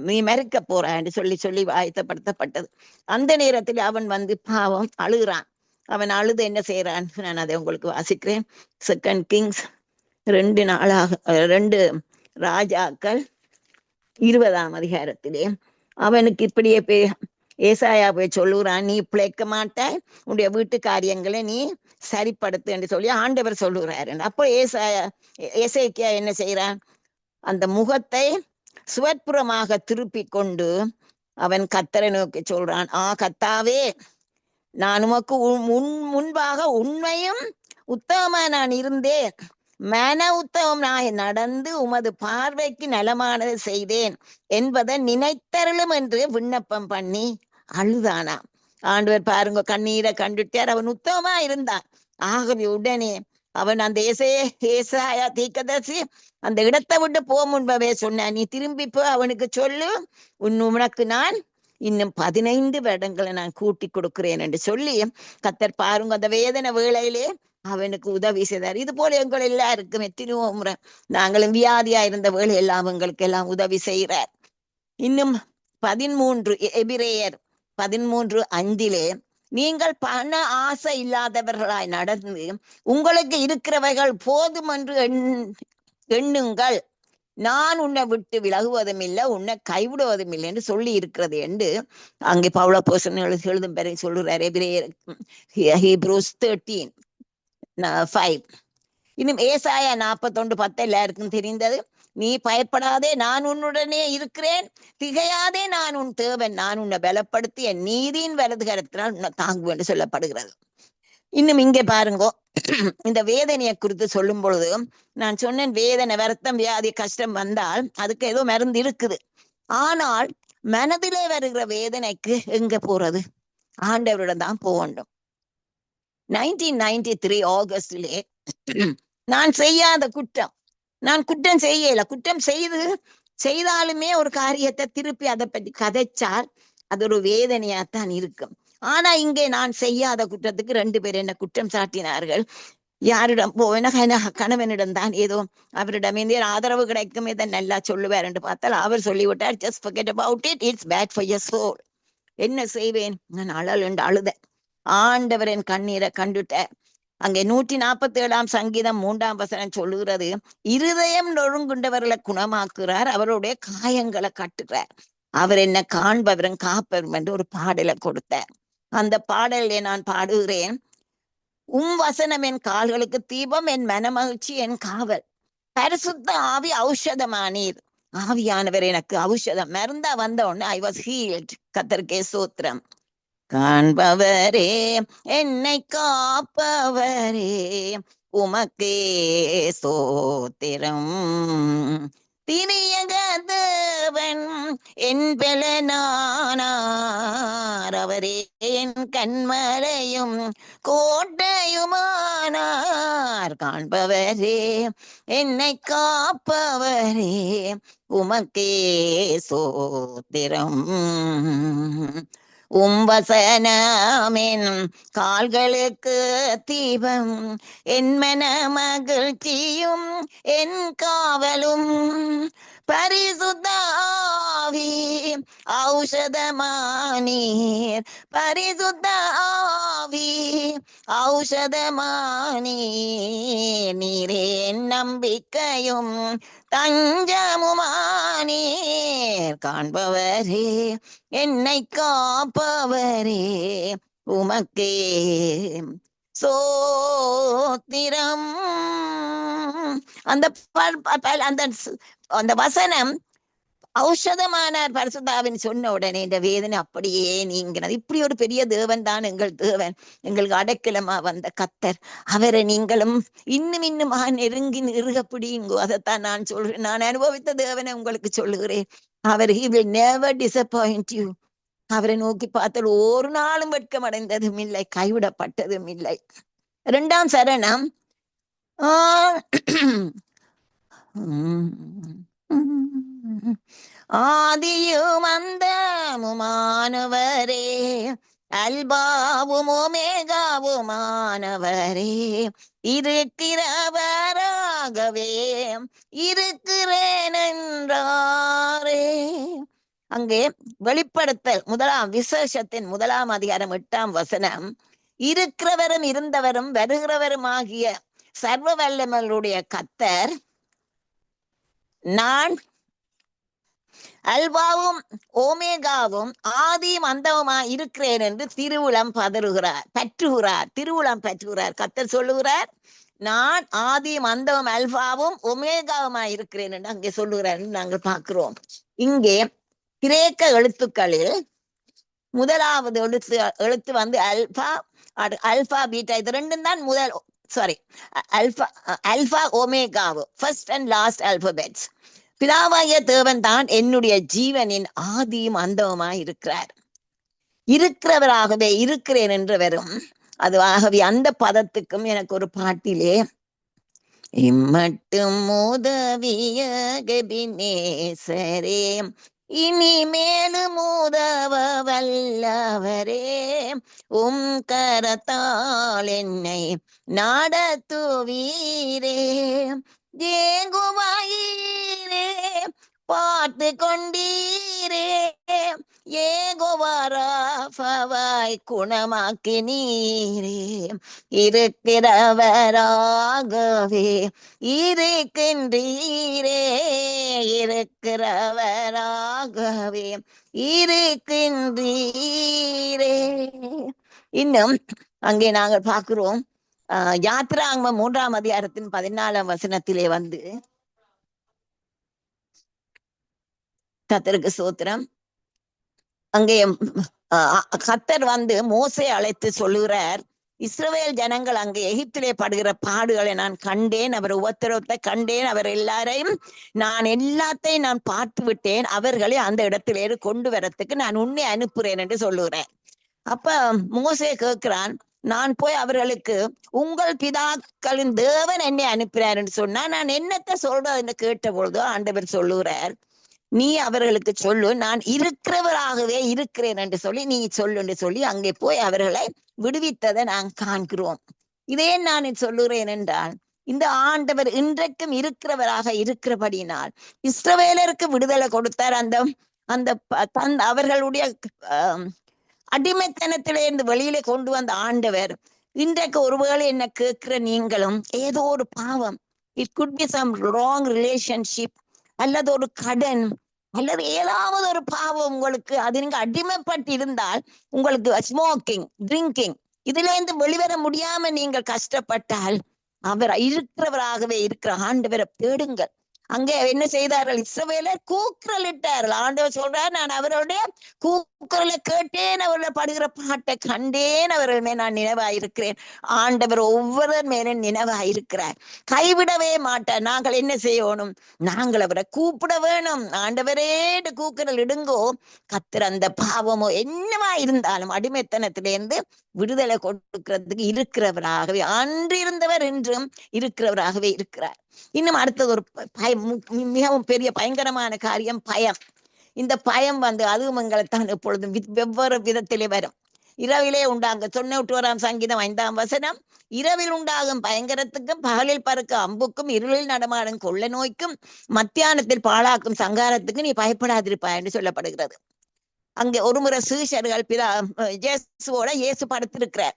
நீ மரிக்க போறான்னு சொல்லி ஆயத்தப்படுத்தப்பட்டது. அந்த நேரத்தில் அவன் பாவம் அழுகிறான். அவன் அழுது என்ன செய்யறான், நான் அதை உங்களுக்கு வாசிக்கிறேன். 2 கிங்ஸ் 2 ராஜாக்கள் 20ஆம் அதிகாரத்திலே அவனுக்கு இப்படியே ஏசாயா போய் சொல்லுறான், நீ பிழைக்க மாட்டாய், உன்னுடைய வீட்டு காரியங்களை நீ சரிப்படுத்து என்று சொல்லி ஆண்டவர் சொல்லுகிறாரு. அப்போ ஏசேக்கியா என்ன செய்யறான், அந்த முகத்தை சுவற்புறமாக திருப்பி கொண்டு அவன் கர்த்தரை நோக்கி சொல்றான், கர்த்தாவே, நான் உமக்கு முன்பாக உண்மையும் உத்தமமா நான் இருந்தேன், மன உத்தமம் நான் நடந்து உமது பார்வைக்கு நலமானது செய்தேன் என்பதை நினைத்தருளும் என்று விண்ணப்பம் பண்ணி அழுதானா. ஆண்டவர் பாருங்க, கண்ணீரை கண்டுட்டார். அவன் உத்தமமா இருந்தான். ஆகவே உடனே அவன் அந்த ஏசாயா தீர்க்கதரிசி அந்த இடத்தை விட்டு போக முன்பவே சொன்னான், நீ திரும்பி போ, அவனுக்கு சொல்லு, உனக்கு நான் இன்னும் 15 வருடங்களை நான் கூட்டி கொடுக்கிறேன் என்று சொல்லி கர்த்தர் பாருங்க அந்த வேதனை வேளையிலே அவனுக்கு உதவி செய்தார். இது போல எங்கள் எல்லாருக்கும் எத்தனையோ முறை நாங்களும் வியாதியா இருந்த வேலை எல்லாம் எங்களுக்கு எல்லாம் உதவி செய்கிறார். இன்னும் 13 எபிரேயர் 13:5 நீங்கள் பண ஆசை இல்லாதவர்களாய் நடந்து உங்களுக்கு இருக்கிறவைகள் போதும் என்று எண்ணுங்கள். நான் உன்னை விட்டு விலகுவதும் இல்லை, உன்னை கைவிடுவதும் இல்லை என்று சொல்லி இருக்கிறது என்று அங்கே பவுலப்போஸ்தலன் எழுதும் பெறை சொல்லுறாரு. ஹீப்ரூஸ் 13:5. இன்னும் ஏசாயா 41:10 எல்லாருக்கும் தெரிந்தது. நீ பயப்படாதே, நான் உன்னுடனே இருக்கிறேன், திகையாதே, நான் உன் தேவன், நான் உன்னை பலப்படுத்தி என் நீதியின் வலது கரத்தினால் உன்னை தாங்குவேன் என்று சொல்லப்படுகிறது. இன்னும் இங்கே பாருங்கோ, இந்த வேதனையை குறித்து சொல்லும் பொழுது நான் சொன்னேன், வேதனை, வருத்தம், வியாதி, கஷ்டம் வந்தால் அதுக்கு ஏதோ மருந்து இருக்குது. ஆனால் மனதிலே வருகிற வேதனைக்கு எங்க போறது? ஆண்டவரிடம் தான் போக வேண்டும். 1993 ஆகஸ்டிலே நான் செய்யாத குற்றம், நான் குற்றம் செய்யல, குற்றம் செய்தாலுமே ஒரு காரியத்தை திருப்பி அதை பற்றி கதைச்சால் அது ஒரு வேதனையாத்தான் இருக்கும். ஆனா இங்கே நான் செய்யாத குற்றத்துக்கு 2 பேர் என்ன குற்றம் சாட்டினார்கள். யாரிடம் போவேனா, கணவனிடம் தான். ஏதோ அவரிடம் ஆதரவு கிடைக்கும், இதை நல்லா சொல்லுவார் என்று பார்த்தால் அவர் சொல்லிவிட்டார், just forget about it, it's bad for your soul. என்ன செய்வேன்? நான் அழுதேன். ஆண்டவர் என் கண்ணீரை கண்டுட்டார். அங்கே 147 சங்கீதம் 3 சொல்லுகிறது, இருதயம் நொறுங்குண்டவர்களை குணமாக்குறார், அவருடைய காயங்களை கட்டுறார், அவர் என்ன காண்பவரும் காப்பவரும் என்று ஒரு பாடலை கொடுத்தார். அந்த பாடலை நான் பாடுகிறேன். வசனம் என் கால்களுக்கு தீபம், என் மனமகிழ்ச்சி என் காவல். பரிசுத்த ஆவி ஔஷதமானீர். ஆவியானவர் எனக்கு ஔஷதம். மருந்தா வந்த உடனே ஐ வாஸ் ஹீல்ட். கர்த்தருக்கே ஸ்தோத்திரம். காண்பவரே, என்னை காப்பவரே, உமக்கே ஸ்தோத்திரம். திரியக தேவன் என் பெலனானார், அவரே என் கண்மலையும் கோட்டையுமானார். காண்பவரே, என்னை காப்பவரே, உமக்கே ஸ்தோத்திரம். வசனமென் கால்களுக்கு தீபம், என் மன மகிழ்ச்சியும் என் காவலும். பரிசுத்த ஆவி ஔஷதமானீர், பரிசுத்த ஆவி ஔஷதமானீர். நீரே நம்பிக்கையும் தஞ்சமுமானீர். காண்பவரே, என்னை காப்பவரே, உமக்கே சோத்திரம். அந்த வசனம் ஔஷதமானார் பரிசுத்தாவின் சொன்ன உடனே இந்த வேதனை அப்படியே நீங்கினது. இப்படி ஒரு பெரிய தேவன் தான் எங்கள் தேவன், எங்களுக்கு அடைக்கலமா வந்த கர்த்தர். அவரை நீங்களும் இன்னும் நெருங்கி நிறுக பிடிங்கோ. அதைத்தான் நான் சொல்றேன். நான் அனுபவித்த தேவனை உங்களுக்கு சொல்லுகிறேன். அவர் he will never disappoint you. அவரை நோக்கி பார்த்தால் ஒரு நாளும் வெட்கம் அடைந்ததும் இல்லை, கைவிடப்பட்டதும் இல்லை. 2ஆம் சரணம். ஆதியும் அந்தமுமானவரே, அல்பாவும் ஒமேகாவுமானவரே, இருக்கிறவராகவே இருக்கிறேன் என்றாரே. அங்கே வெளிப்படுத்தல் விசேஷத்தின் 1ஆம் அதிகாரம் 8ஆம் வசனம், இருக்கிறவரும் இருந்தவரும் வருகிறவருமாகிய சர்வ வல்லமையுடைய கர்த்தர் நான் அல்பாவும் ஓமேகாவும் ஆதியும் அந்தவுமா இருக்கிறேன் என்று திருவுளம் பற்றுகிறார். கர்த்தர் சொல்லுகிறார், நான் ஆதியும் அந்தவும் அல்பாவும் ஒமேகாவுமா இருக்கிறேன் என்று அங்கே சொல்லுகிறார். நாங்கள் பார்க்கிறோம். இங்கே கிரேக்க எழுத்துக்களில் 1வது எழுத்து அல்பா பீட்டா, இது 2 தான் அல்பா ஒமேகாவு, ஃபர்ஸ்ட் அண்ட் லாஸ்ட் ஆல்பபெட்ஸ். பிதாவாகிய தேவன் தான் என்னுடைய ஜீவனின் ஆதியும் அந்தவுமாய் இருக்கிறார். இருக்கிறவராகவே இருக்கிறேன் என்று வரும். அதுவாகவே அந்த பதத்துக்கும் எனக்கு ஒரு பாட்டிலே, இம்மட்டும் உதவிய கெபினேசரே, இனிமேலும் உதவ வல்லவரே, கரத்தால் என்னை நாடத்துவீரே, ஏங்குவாயிரே பார்த்து கொண்டீரே, ஏகோவாராஃபாவாய் குணமாக்கி நீரே இருக்கிறவராகவே இருக்கின்றீரே இருக்கிறவராகவே இருக்கின்றீரே. இன்னும் அங்கே நாங்கள் பார்க்கிறோம் யாத்ராங்கமம் 3ஆம் அதிகாரத்தின் 14ஆம் வசனத்திலே வந்து, கர்த்தருக்கு ஸ்தோத்திரம், அங்கே கர்த்தர் வந்து மோசே அழைத்து சொல்லுகிறார், இஸ்ரவேல் ஜனங்கள் அங்கே எகிப்திலே படுகிற பாடுகளை நான் கண்டேன், அவர் உபத்திரவத்தை கண்டேன், அவர் எல்லாரையும் நான் எல்லாத்தையும் நான் பார்த்து விட்டேன், அவர்களை அந்த இடத்திலே கொண்டு வரத்துக்கு நான் உன்னை அனுப்புறேன் என்று சொல்லுகிறேன். அப்ப மோசே கேட்கிறான், நான் போய் அவர்களுக்கு உங்கள் பிதாக்களின் தேவன் என்னை அனுப்பினார் என்று சொன்னா நான் என்னத்தை சொல்றதுன்னு கேட்ட பொழுதோ ஆண்டவர் சொல்லுகிறார், நீ அவர்களுக்கு சொல்லு, நான் இருக்கிறவராகவே இருக்கிறேன் என்று சொல்லி நீ சொல்லுன்னு சொல்லி அங்கே போய் அவர்களை விடுவித்ததை நான் காண்கிறோம். இதே நான் சொல்லுகிறேன் என்றால், இந்த ஆண்டவர் இன்றைக்கும் இருக்கிறவராக இருக்கிறபடினால் இஸ்ரவேலருக்கு விடுதலை கொடுத்தார். அந்த அவர்களுடைய அடிமைத்தனத்திலிருந்து வெளியில கொண்டு வந்த ஆண்டவர் இன்றைக்கு ஒருவேளை என்ன கேட்கிற நீங்களும் ஏதோ ஒரு பாவம், it could be some wrong relationship, அல்லது ஒரு கடன், அல்லது ஏதாவது ஒரு பாவம் உங்களுக்கு அது நீங்க அடிமைப்பட்டு இருந்தால், உங்களுக்கு ஸ்மோக்கிங், ட்ரிங்கிங், இதுல இருந்து வெளிவர முடியாம நீங்கள் கஷ்டப்பட்டால், அவர் இருக்கிறவராகவே இருக்கிற ஆண்டவரை தேடுங்கள். அங்கே என்ன செய்தார்கள்? இஸ்ரவேலர் கூக்குரலிட்டார்கள். ஆண்டவர் சொல்றார், நான் அவருடைய கூக்குரலை கேட்டேன், அவர்கள் படுகிற பாட்டை கண்டேன், அவர்கள் மேல் நான் நினைவாயிருக்கிறேன். ஆண்டவர் ஒவ்வொரு மேலும் நினைவாயிருக்கிறார், கைவிடவே மாட்டார். நாங்கள் என்ன செய்யணும்? நாங்கள் அவரை கூப்பிட வேணும். ஆண்டவரே கூக்குரல் இடுங்கோ. கர்த்தர் அந்த பாவமோ என்னவா இருந்தாலும் அடிமைத்தனத்திலிருந்து விடுதலை கொடுக்கிறதுக்கு இருக்கிறவராகவே, அன்றிருந்தவர் என்றும் இருக்கிறவராகவே இருக்கிறார். இன்னும் அடுத்தது ஒரு மிகவும் பெரிய பயங்கரமான காரியம், பயம். இந்த பயம் வந்து அதுவும் எங்களைத்தான் எப்பொழுதும் வெவ்வேறு விதத்திலே வரும். இரவிலே உண்டாங்க 91ஆம் சங்கீதம் 5ஆம் வசனம், இரவில் உண்டாகும் பயங்கரத்துக்கும் பகலில் பறக்க அம்புக்கும் இருளில் நடமாடும் கொள்ள நோய்க்கும் மத்தியானத்தில் பாழாக்கும் சங்காரத்துக்கும் நீ பயப்படாதிருப்பாய் என்று சொல்லப்படுகிறது. அங்கே ஒருமுறை சீஷர்கள் இயேசுவோட இயேசு படுத்திருக்கிறார்.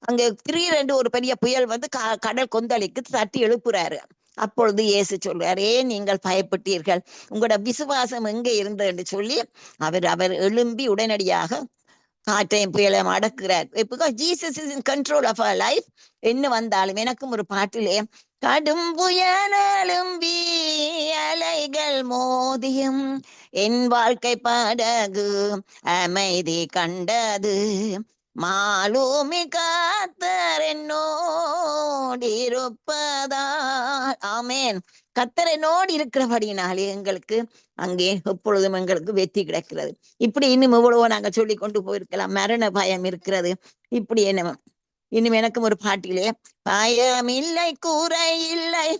அங்கே திடீரென்று ஒரு பெரிய புயல் வந்து கடல் கொந்தளிக்கு தட்டி எழுப்புறாரு. அப்பொழுது இயேசு சொல்றாரு, ஏன் நீங்கள் பயப்பட்டீர்கள்? உங்களோட விசுவாசம் எங்கே இருந்தது என்று சொல்லி அவர் எழும்பி உடனடியாக காற்றையும் புயலையும் அடக்குறார். Because Jesus is in control of our life. என்ன வந்தாலும், எனக்கும் ஒரு பாட்டிலே, கடும் புயலும் அலைகள் மோதியும் என் வாழ்க்கை படகு அமைதி கண்டது, மாலூமி கர்த்தர் என்னோடு இருப்பதால். ஆமேன். கர்த்தர் என்னோடு இருக்கிறபடினாலே எங்களுக்கு அங்கே எப்பொழுதும் எங்களுக்கு வெற்றி கிடைக்கிறது. இப்படி இன்னும் எவ்வளவோ நாங்க சொல்லி கொண்டு போயிருக்கலாம். மரண பயம் இருக்கிறது. இப்படி என்ன இன்னும் எனக்கும் ஒரு பாட்டிலே, பயம் இல்லை, கூரை இல்லை,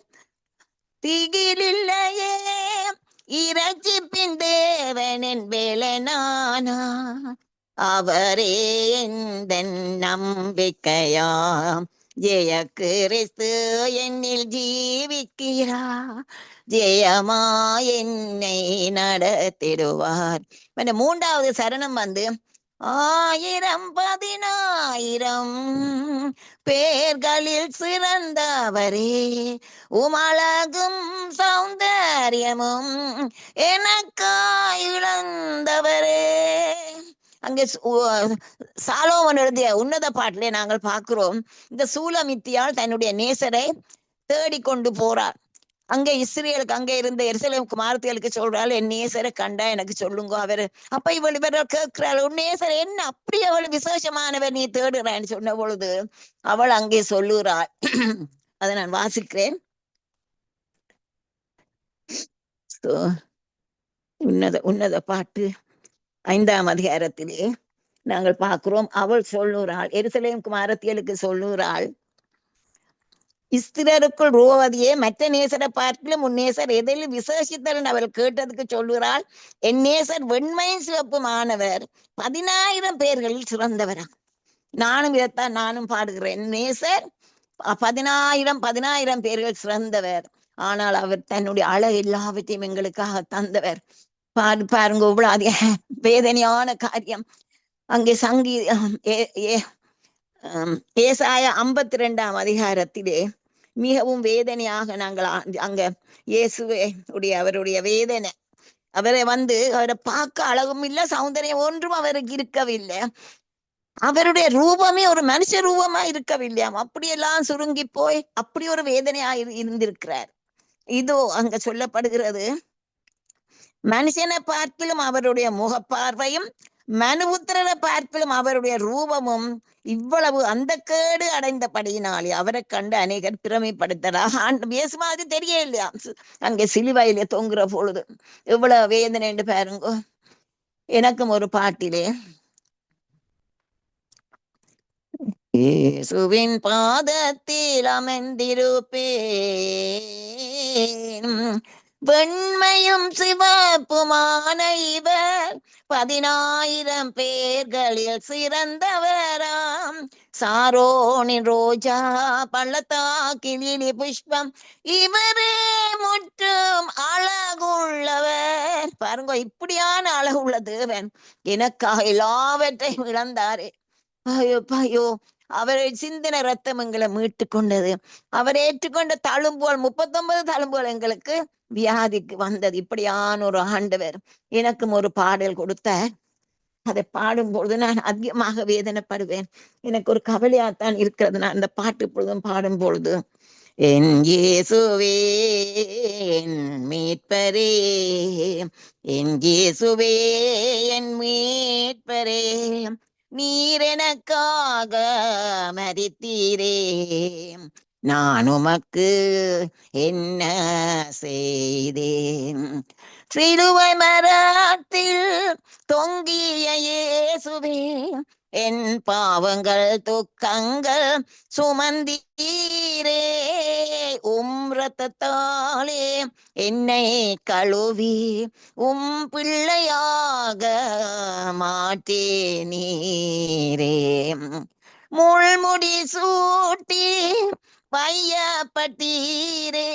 திகில் இல்லையே, இரட்சிப்பின் தேவனின் வேலனானா, அவரே எந்த நம்பிக்கையாம், ஜெய கிறிஸ்து என்னில் ஜீவிக்கிறா, ஜெயமா என்னை நடத்திடுவார். 3வது சரணம் வந்து, 1000 பேர்களில் சிறந்தவரே, உமழகும் சௌந்தரியமும் எனக்காய் இழந்தவரே. அங்கே சாலோமன் எழுதிய உன்னத பாட்டிலே நாங்கள் பார்க்கிறோம், இந்த சூலமித்தியால் தன்னுடைய நேசரை தேடிக்கொண்டு போறார். அங்கே இஸ்ரேலுக்கு அங்கே இருந்த எருசலேம் குமாரத்திகளுக்கு சொல்றாள், என் நேசரை கண்டா எனக்கு சொல்லுங்க. அவரு அப்ப இவர்கள் கேட்கிறாள், உன் நேசர் என்ன அப்படி அவள் விசேஷமானவர் நீ தேடுறான்னு சொன்ன பொழுது அவள் அங்கே சொல்லுறாள். அதை நான் வாசிக்கிறேன். உன்னத பாட்டு 5ஆம் அதிகாரத்திலே நாங்கள் பார்க்கிறோம். அவள் சொல்லுறாள், எருசலேம் குமாரத்திகளுக்கு சொல்லுறாள், இஸ்திரருக்குள் ரூபவதியே, மற்ற நேசரை பார்க்கலும் உன் நேசர் எதில் விசேஷித்தல் அவள் கேட்டதுக்கு சொல்லுறாள், என் நேசர் வெண்மையும் சிவப்புமானவர், 10,000 பேர்களில் சிறந்தவரா. நானும் இதைத்தான் நானும் பாடுகிறேன். நேசர் 10,000 பேர்கள் சிறந்தவர். ஆனால் அவர் தன்னுடைய அழகு எல்லாவற்றையும் எங்களுக்காக தந்தவர். பாருங்க இவ்வளவு அதிக வேதனையான காரியம். அங்கே ஏசாயா 52ஆம் அதிகாரத்திலே மிகவும் வேதனையாக நாங்கள் அங்க இயேசுவே அவருடைய வேதனை. அவரை அவரை பார்க்க அழகும் இல்லை, சௌந்தரியம் ஒன்றும் அவருக்கு இருக்கவில்லை. அவருடைய ரூபமே ஒரு மனுஷ ரூபமா இருக்கவில்லையாம். அப்படியெல்லாம் சுருங்கி போய் அப்படி ஒரு வேதனையா இருந்திருக்கிறார். இதோ அங்க சொல்லப்படுகிறது, மனுஷனை பார்க்கிலும் அவருடைய முகப்பார்வையும் மனுபுத்திரரை பார்க்கிலும் அவருடைய ரூபமும் இவ்வளவு அந்த கேடு அடைந்தபடியினாலே அவரை கண்டு அநேகர் பிரமைப்படுத்தலாம். இயேசு மாதிரி தெரிய இல்லையா அங்கே சிலுவையில தொங்குற பொழுது. இவ்வளவு வேதனை என்று பாருங்க. எனக்கும் ஒரு பாட்டிலே இயேசுவின் பாதத்தில் அமர்ந்திருப்பேன், வெண்மையும் சிவப்புமான இவர் 10,000 பேர்களில் சிறந்தவராம். சாரோனின் ரோஜா பள்ளத்தாக்கில் இனி புஷ்பம், இவரே முற்றும் அழகுள்ளவர். பாருங்க, இப்படியான அழகுள்ள தேவன் எனக்காக எல்லாவற்றையும் இழந்தாரே. ஐயோ, அவரை சிந்தின ரத்தம் எங்களை மீட்டு கொண்டது. அவர் ஏற்றுக்கொண்ட தழும்போல் 39 தழும்போல் எங்களுக்கு வியாதிக்கு வந்தது. இப்படியான ஒரு ஆண்டவர் எனக்கும் ஒரு பாடல் கொடுத்தார். அதை பாடும்பொழுது நான் அதிகமாக வேதனைப்படுவேன். எனக்கு ஒரு கவலையாத்தான் இருக்கிறது. நான் அந்த பாட்டு பொழுதும் பாடும் பொழுது, என் இயேசுவே என் மீட்பரே, என் இயேசுவே என் மீட்பரே, நீர் எனக்காக மரித்தீரே, நான் உமக்கு என்ன செய்தேன். சிலுவை மரத்தில் தொங்கிய இயேசுவே, என் பாவங்கள் துக்கங்கள் சுமந்தீரே, ரத்தத்தாலே என்னை கழுவி பிள்ளையாக மாற்றேனீரே, முள்முடி சூட்டி வையப்பட்டீரே,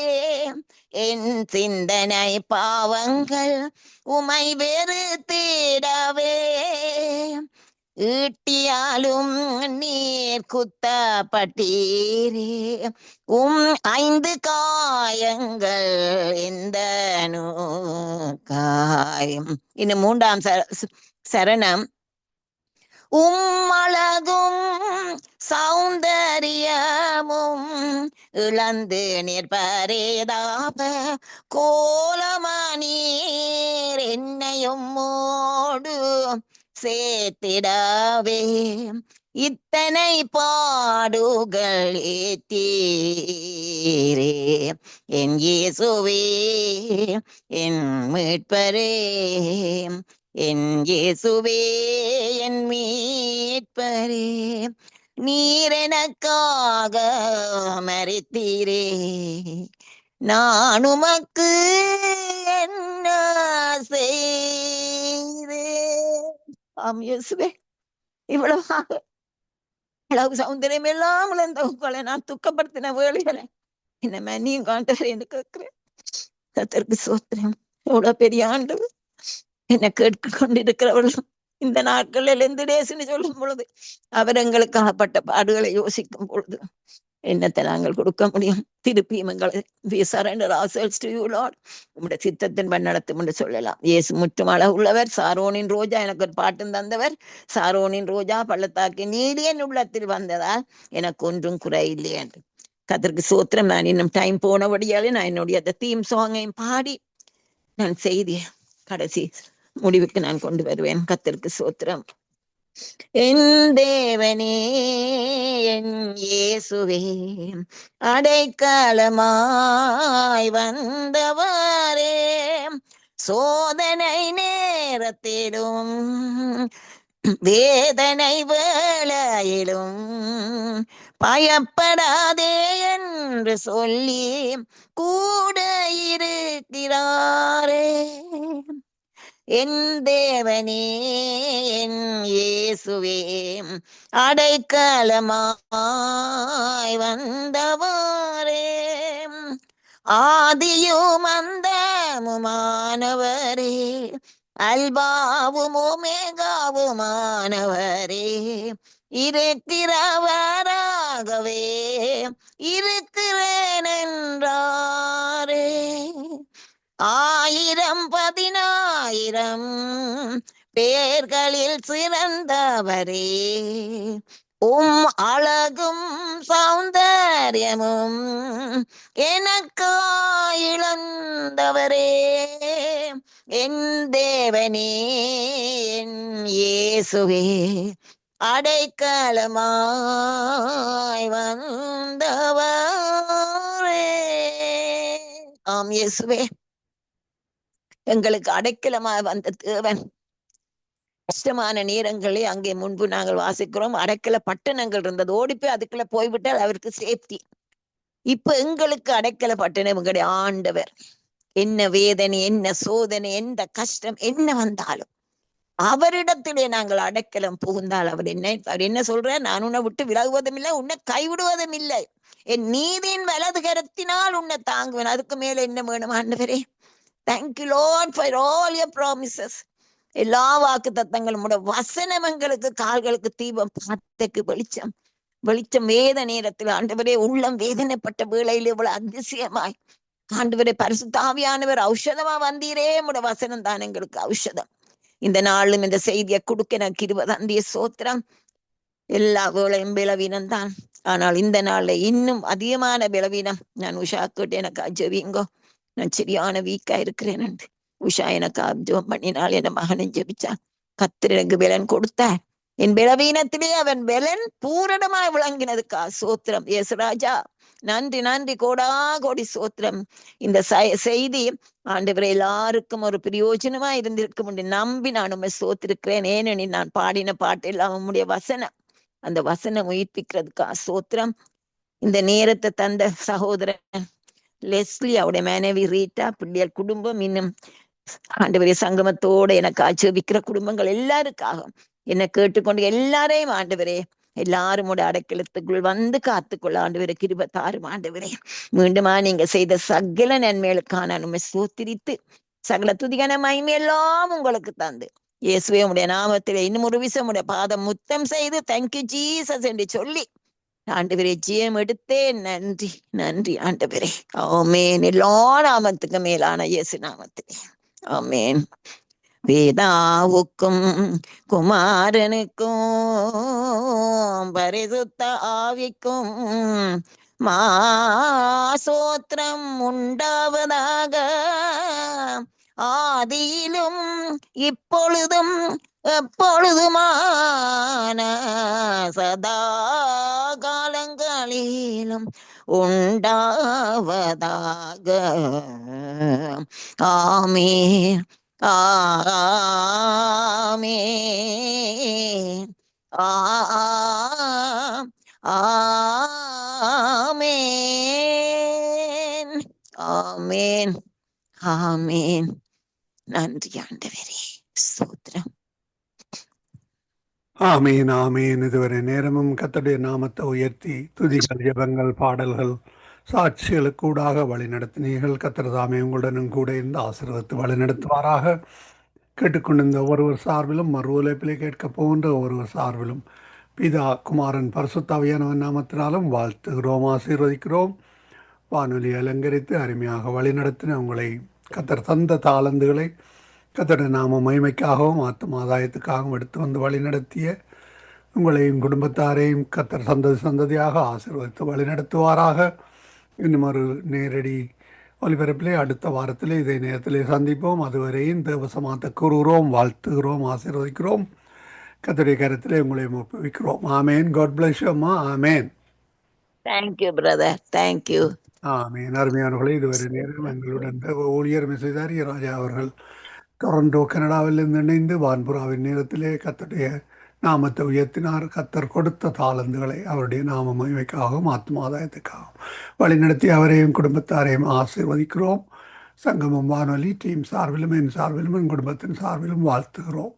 என் சிந்தனை பாவங்கள் உமை வெறுத்திடவே, ஈட்டியாலும் நீர் குத்தப்பட்டீரே, 5 காயங்கள் எந்த காயம். இன்னும் 3ஆம் சரணம், அழகும் சௌந்தரியமும் இழந்து நிற்பரேதாப கோலமணீர், என்னையும் மோடு சேர்த்திடவே, இத்தனை பாடுகள் ஏற்றீரே, என் இயேசுவே என் மீட்பரே, என் இயேசுவே என் மீட்பரே, நீர் எனக்காக மரித்தீரே, நான் உமக்கு என்ன செய்தேன். ஆம் இயேசுவே, இவ்வளவாக அளவு சௌந்தரியம் எல்லாம் இழந்த உங்களை நான் துக்கப்படுத்தின வேலைகளை என்ன மன்னியும் காண்டவர் என்று கேட்கிறேன். கர்த்தருக்கு ஸ்தோத்திரம். எவ்வளவு பெரிய ஆண்டு என்னை கேட்க கொண்டிருக்கிறவர்களும் இந்த நாட்களில் எந்த டேஸ்ன்னு சொல்லும் பொழுது அவர் எங்களுக்காகப்பட்ட பாடுகளை யோசிக்கும் பொழுது என்னத்தை நாங்கள் கொடுக்க முடியும்? திருப்பியும் எங்களை we surrender ourselves to you Lord, உம்முடைய சித்தத்தின் நடத்தும் என்று சொல்லலாம். இயேசு முற்றும் அழகுள்ளவர். சாரோனின் ரோஜா, எனக்கு ஒரு பாட்டும் தந்தவர். சாரோனின் ரோஜா பள்ளத்தாக்கு நீடியன் உள்ளத்தில் வந்ததால் எனக்கு ஒன்றும் குறை இல்லை என்று. கர்த்தருக்கு ஸ்தோத்திரம். நான் இன்னும் டைம் போனபடியாலே நான் என்னுடைய அந்த தீம் சாங்கையும் பாடி நான் செய்திய கடைசி முடிவுக்கு நான் கொண்டு வருவேன். கர்த்தருக்கு ஸ்தோத்திரம். என் தேவனே என் இயேசுவே, அடைக்கலமாய் வந்தவரே, சோதனை நேரத்திலும் வேதனை வேளையிலும் பயப்படாதே என்று சொல்லி கூட இருக்கிறாரே, என் தேவனே என் இயேசுவே, அடைக்கலமாய் வந்தவரே, ஆதியும் அந்த அந்தமுமானவரே, அல்பாவும் ஒமேகாவுமானவரே, இருக்கிறவராகவே இருக்கிறேன் என்றாரே. 1000 பேர்களில் சிறந்தவரே, அழகும் சௌந்தர்யமும் எனக்காயிழந்தவரே, என் தேவனே, என் இயேசுவே, அடைக்கலமாய் வந்தவரே. ஆம் இயேசுவே, எங்களுக்கு அடைக்கலமாய் வந்த தேவன். கஷ்டமான நேரங்களே அங்கே முன்பு நாங்கள் வாசிக்கிறோம், அடைக்கல பட்டணங்கள் இருந்தது, ஓடிப்போய் அதுக்குள்ள போய்விட்டால் அவருக்கு சேஃப்டி. இப்ப எங்களுக்கு அடைக்கல பட்டணம் எங்களுடைய ஆண்டவர். என்ன வேதனை, என்ன சோதனை, எந்த கஷ்டம் என்ன வந்தாலும் அவரிடத்திலே நாங்கள் அடைக்கலம் புகுந்தால் அவர் என்ன சொல்றார்? நான் உன்னை விட்டு விலகுவதும் இல்லை, உன்னை கைவிடுவதும் இல்லை, என் நீதியின் வலது கரத்தினால் உன்னை தாங்குவேன். அதுக்கு மேல என்ன வேணும் ஆண்டவரே? Thank you Lord for all your promises. எல்லா வாக்கு தத்தங்களும் வசனம் எங்களுக்கு கால்களுக்கு தீபம், பாதைக்கு வெளிச்சம். வெளிச்சம் வேத நேரத்தில் ஆண்டவரே, உள்ளம் வேதனைப்பட்ட வேளையில் இவ்வளவு அதிசயமாய் ஆண்டவரே பரிசுத்த ஆவியானவர் ஔஷதமா வந்தீரே. உடைய வசனம் தான் எங்களுக்கு ஔஷதம். இந்த நாளும் இந்த செய்தியை கொடுக்க எனக்கு 20 சோத்திரம். எல்லா வேளையும் பலவீனம் தான், ஆனால் இந்த நாள்ல இன்னும் அதிகமான பலவீனம். நான் உஷா கேட்டு எனக்கு ஜெபிங்கோ, நான் சரியான வீக்கா இருக்கிறேன். உஷா எனக்கு ஜெபம் பண்ணினால் என் மகனும் ஜெபிச்சான். கர்த்தர் எனக்கு பலன் கொடுத்தார். என் பலவீனத்திலே அவன் பலன் பூரணமாய் விளங்கினதுக்கா சோத்திரம். இயேசுராஜா நன்றி, நன்றி, கோடா கோடி சோத்திரம். இந்த செய்தி ஆண்டவரை எல்லாருக்கும் ஒரு பிரயோஜனமா இருந்திருக்கும் என்று நம்பி நான் உண்மை சோத்திருக்கிறேன். ஏனெனில் நான் பாடின பாட்டு எல்லாம் உம்முடைய வசனம், அந்த வசனம் உயிர்ப்பிக்கிறதுக்கா சோத்திரம். இந்த நேரத்தை தந்த சகோதரன் லெஸ்லி, அவருடைய மனைவி ரீட்டா, பிள்ளைகள் குடும்பம், இன்னும் ஆண்டவரே சங்கமத்தோட எனக்கு ஆட்சேபிக்கிற குடும்பங்கள் எல்லாருக்காகவும் என்னை கேட்டுக்கொண்டு எல்லாரையும் ஆண்டவரே எல்லாரும் அடைக்கலத்துக்குள் வந்து காத்துக்கொள்ள ஆண்டவரே கிருபை தாரும். ஆண்டவரே மீண்டுமா நீங்க செய்த சகல நன்மைகளுக்கான உண்மை சோத்திரித்து சகல துதிகான மகிமையெல்லாம் உங்களுக்கு தந்து இயேசுவே உடைய நாமத்திலே இன்னும் ஒரு விஷயம் உடைய பாதம் முத்தம் செய்து தேங்க்யூ ஜீசஸ் என்று சொல்லி ஆண்டவரே ஜெயம் எடுத்தேன். நன்றி, நன்றி ஆண்டவரே. ஆமேன். எல்லா நாமத்துக்கு மேலான இயேசு நாமத்திலே ஆமேன். வேதாவுக்கும் குமாரனுக்கும் பரிசுத்த ஆவிக்கும் மாசோத்திரம் உண்டாவதாக, ஆதியிலும் இப்பொழுதும் எப்பொழுதுமான சதா காலங்களிலும் உண்டாவதாக. ஆமேன், ஆமேன், ஆமேன், ஆமேன், ஆமேன். நன்றி ஆண்டவரே, ஸ்தோத்திரம்.
ஆமீன், ஆமீன். இதுவரை நேரமும் கர்த்தருடைய நாமத்தை உயர்த்தி துதிகள், ஜெபங்கள், பாடல்கள், சாட்சிகளுக்கு கூடாக வழி நடத்தினீர்கள். கர்த்தர் தாமே உங்களுடனும் கூட இருந்து ஆசீர்வதித்து வழி நடத்துவாராக. கேட்டுக்கொண்டிருந்த ஒருவர் சார்பிலும் மறு உழைப்பிலே கேட்க போகின்ற ஒருவர் சார்பிலும் பிதா, குமாரன், பரிசுத்த ஆவியானவன் நாமத்தினாலும் வாழ்த்துகிறோம், ஆசீர்வதிக்கிறோம். வானொலி அலங்கரித்து அருமையாக வழிநடத்தின உங்களை கர்த்தர் தந்த தாளந்துகளை கர்த்தருடைய நாம மகிமைக்காகவும் ஆதாயத்துக்காகவும் எடுத்து வந்து வழிநடத்திய உங்களையும் குடும்பத்தாரையும் கர்த்தர் சந்ததியாக ஆசீர்வதித்து வழிநடத்துவாராக. இன்னும் ஒரு நேரடி ஒலிபரப்பிலே அடுத்த வாரத்திலே இதே நேரத்திலே சந்திப்போம். அதுவரையும் தேவசமாத்த கூறுகிறோம், வாழ்த்துகிறோம், ஆசீர்வதிக்கிறோம். கர்த்தருடைய கருத்திலே உங்களை ஒப்புவிக்கிறோம். ஆமேன். காட் பிளஸ் யூ அம்மா. ஆமேன்.
Thank you brother, thank you.
ஆமேன். அருமையானவர்களே, இதுவரை நேரம் எங்களுடன் ஊழியர் மிஸ்ஸஸ் ராஜா அவர்கள் டொரண்டோ கனடாவிலிருந்து இணைந்து வான்புறாவின் நேரத்திலே கர்த்தருடைய நாமத்தை உயர்த்தினார். கர்த்தர் கொடுத்த தாளந்துகளை அவருடைய நாம மகிமைக்காகவும் ஆத்மாதாயத்துக்காகவும் வழிநடத்தி அவரையும் குடும்பத்தாரையும் ஆசீர்வதிக்கிறோம். சங்கமம் வானொலி டீம் சார்பிலும் என் சார்பிலும் என் குடும்பத்தின் சார்பிலும் வாழ்த்துகிறோம்.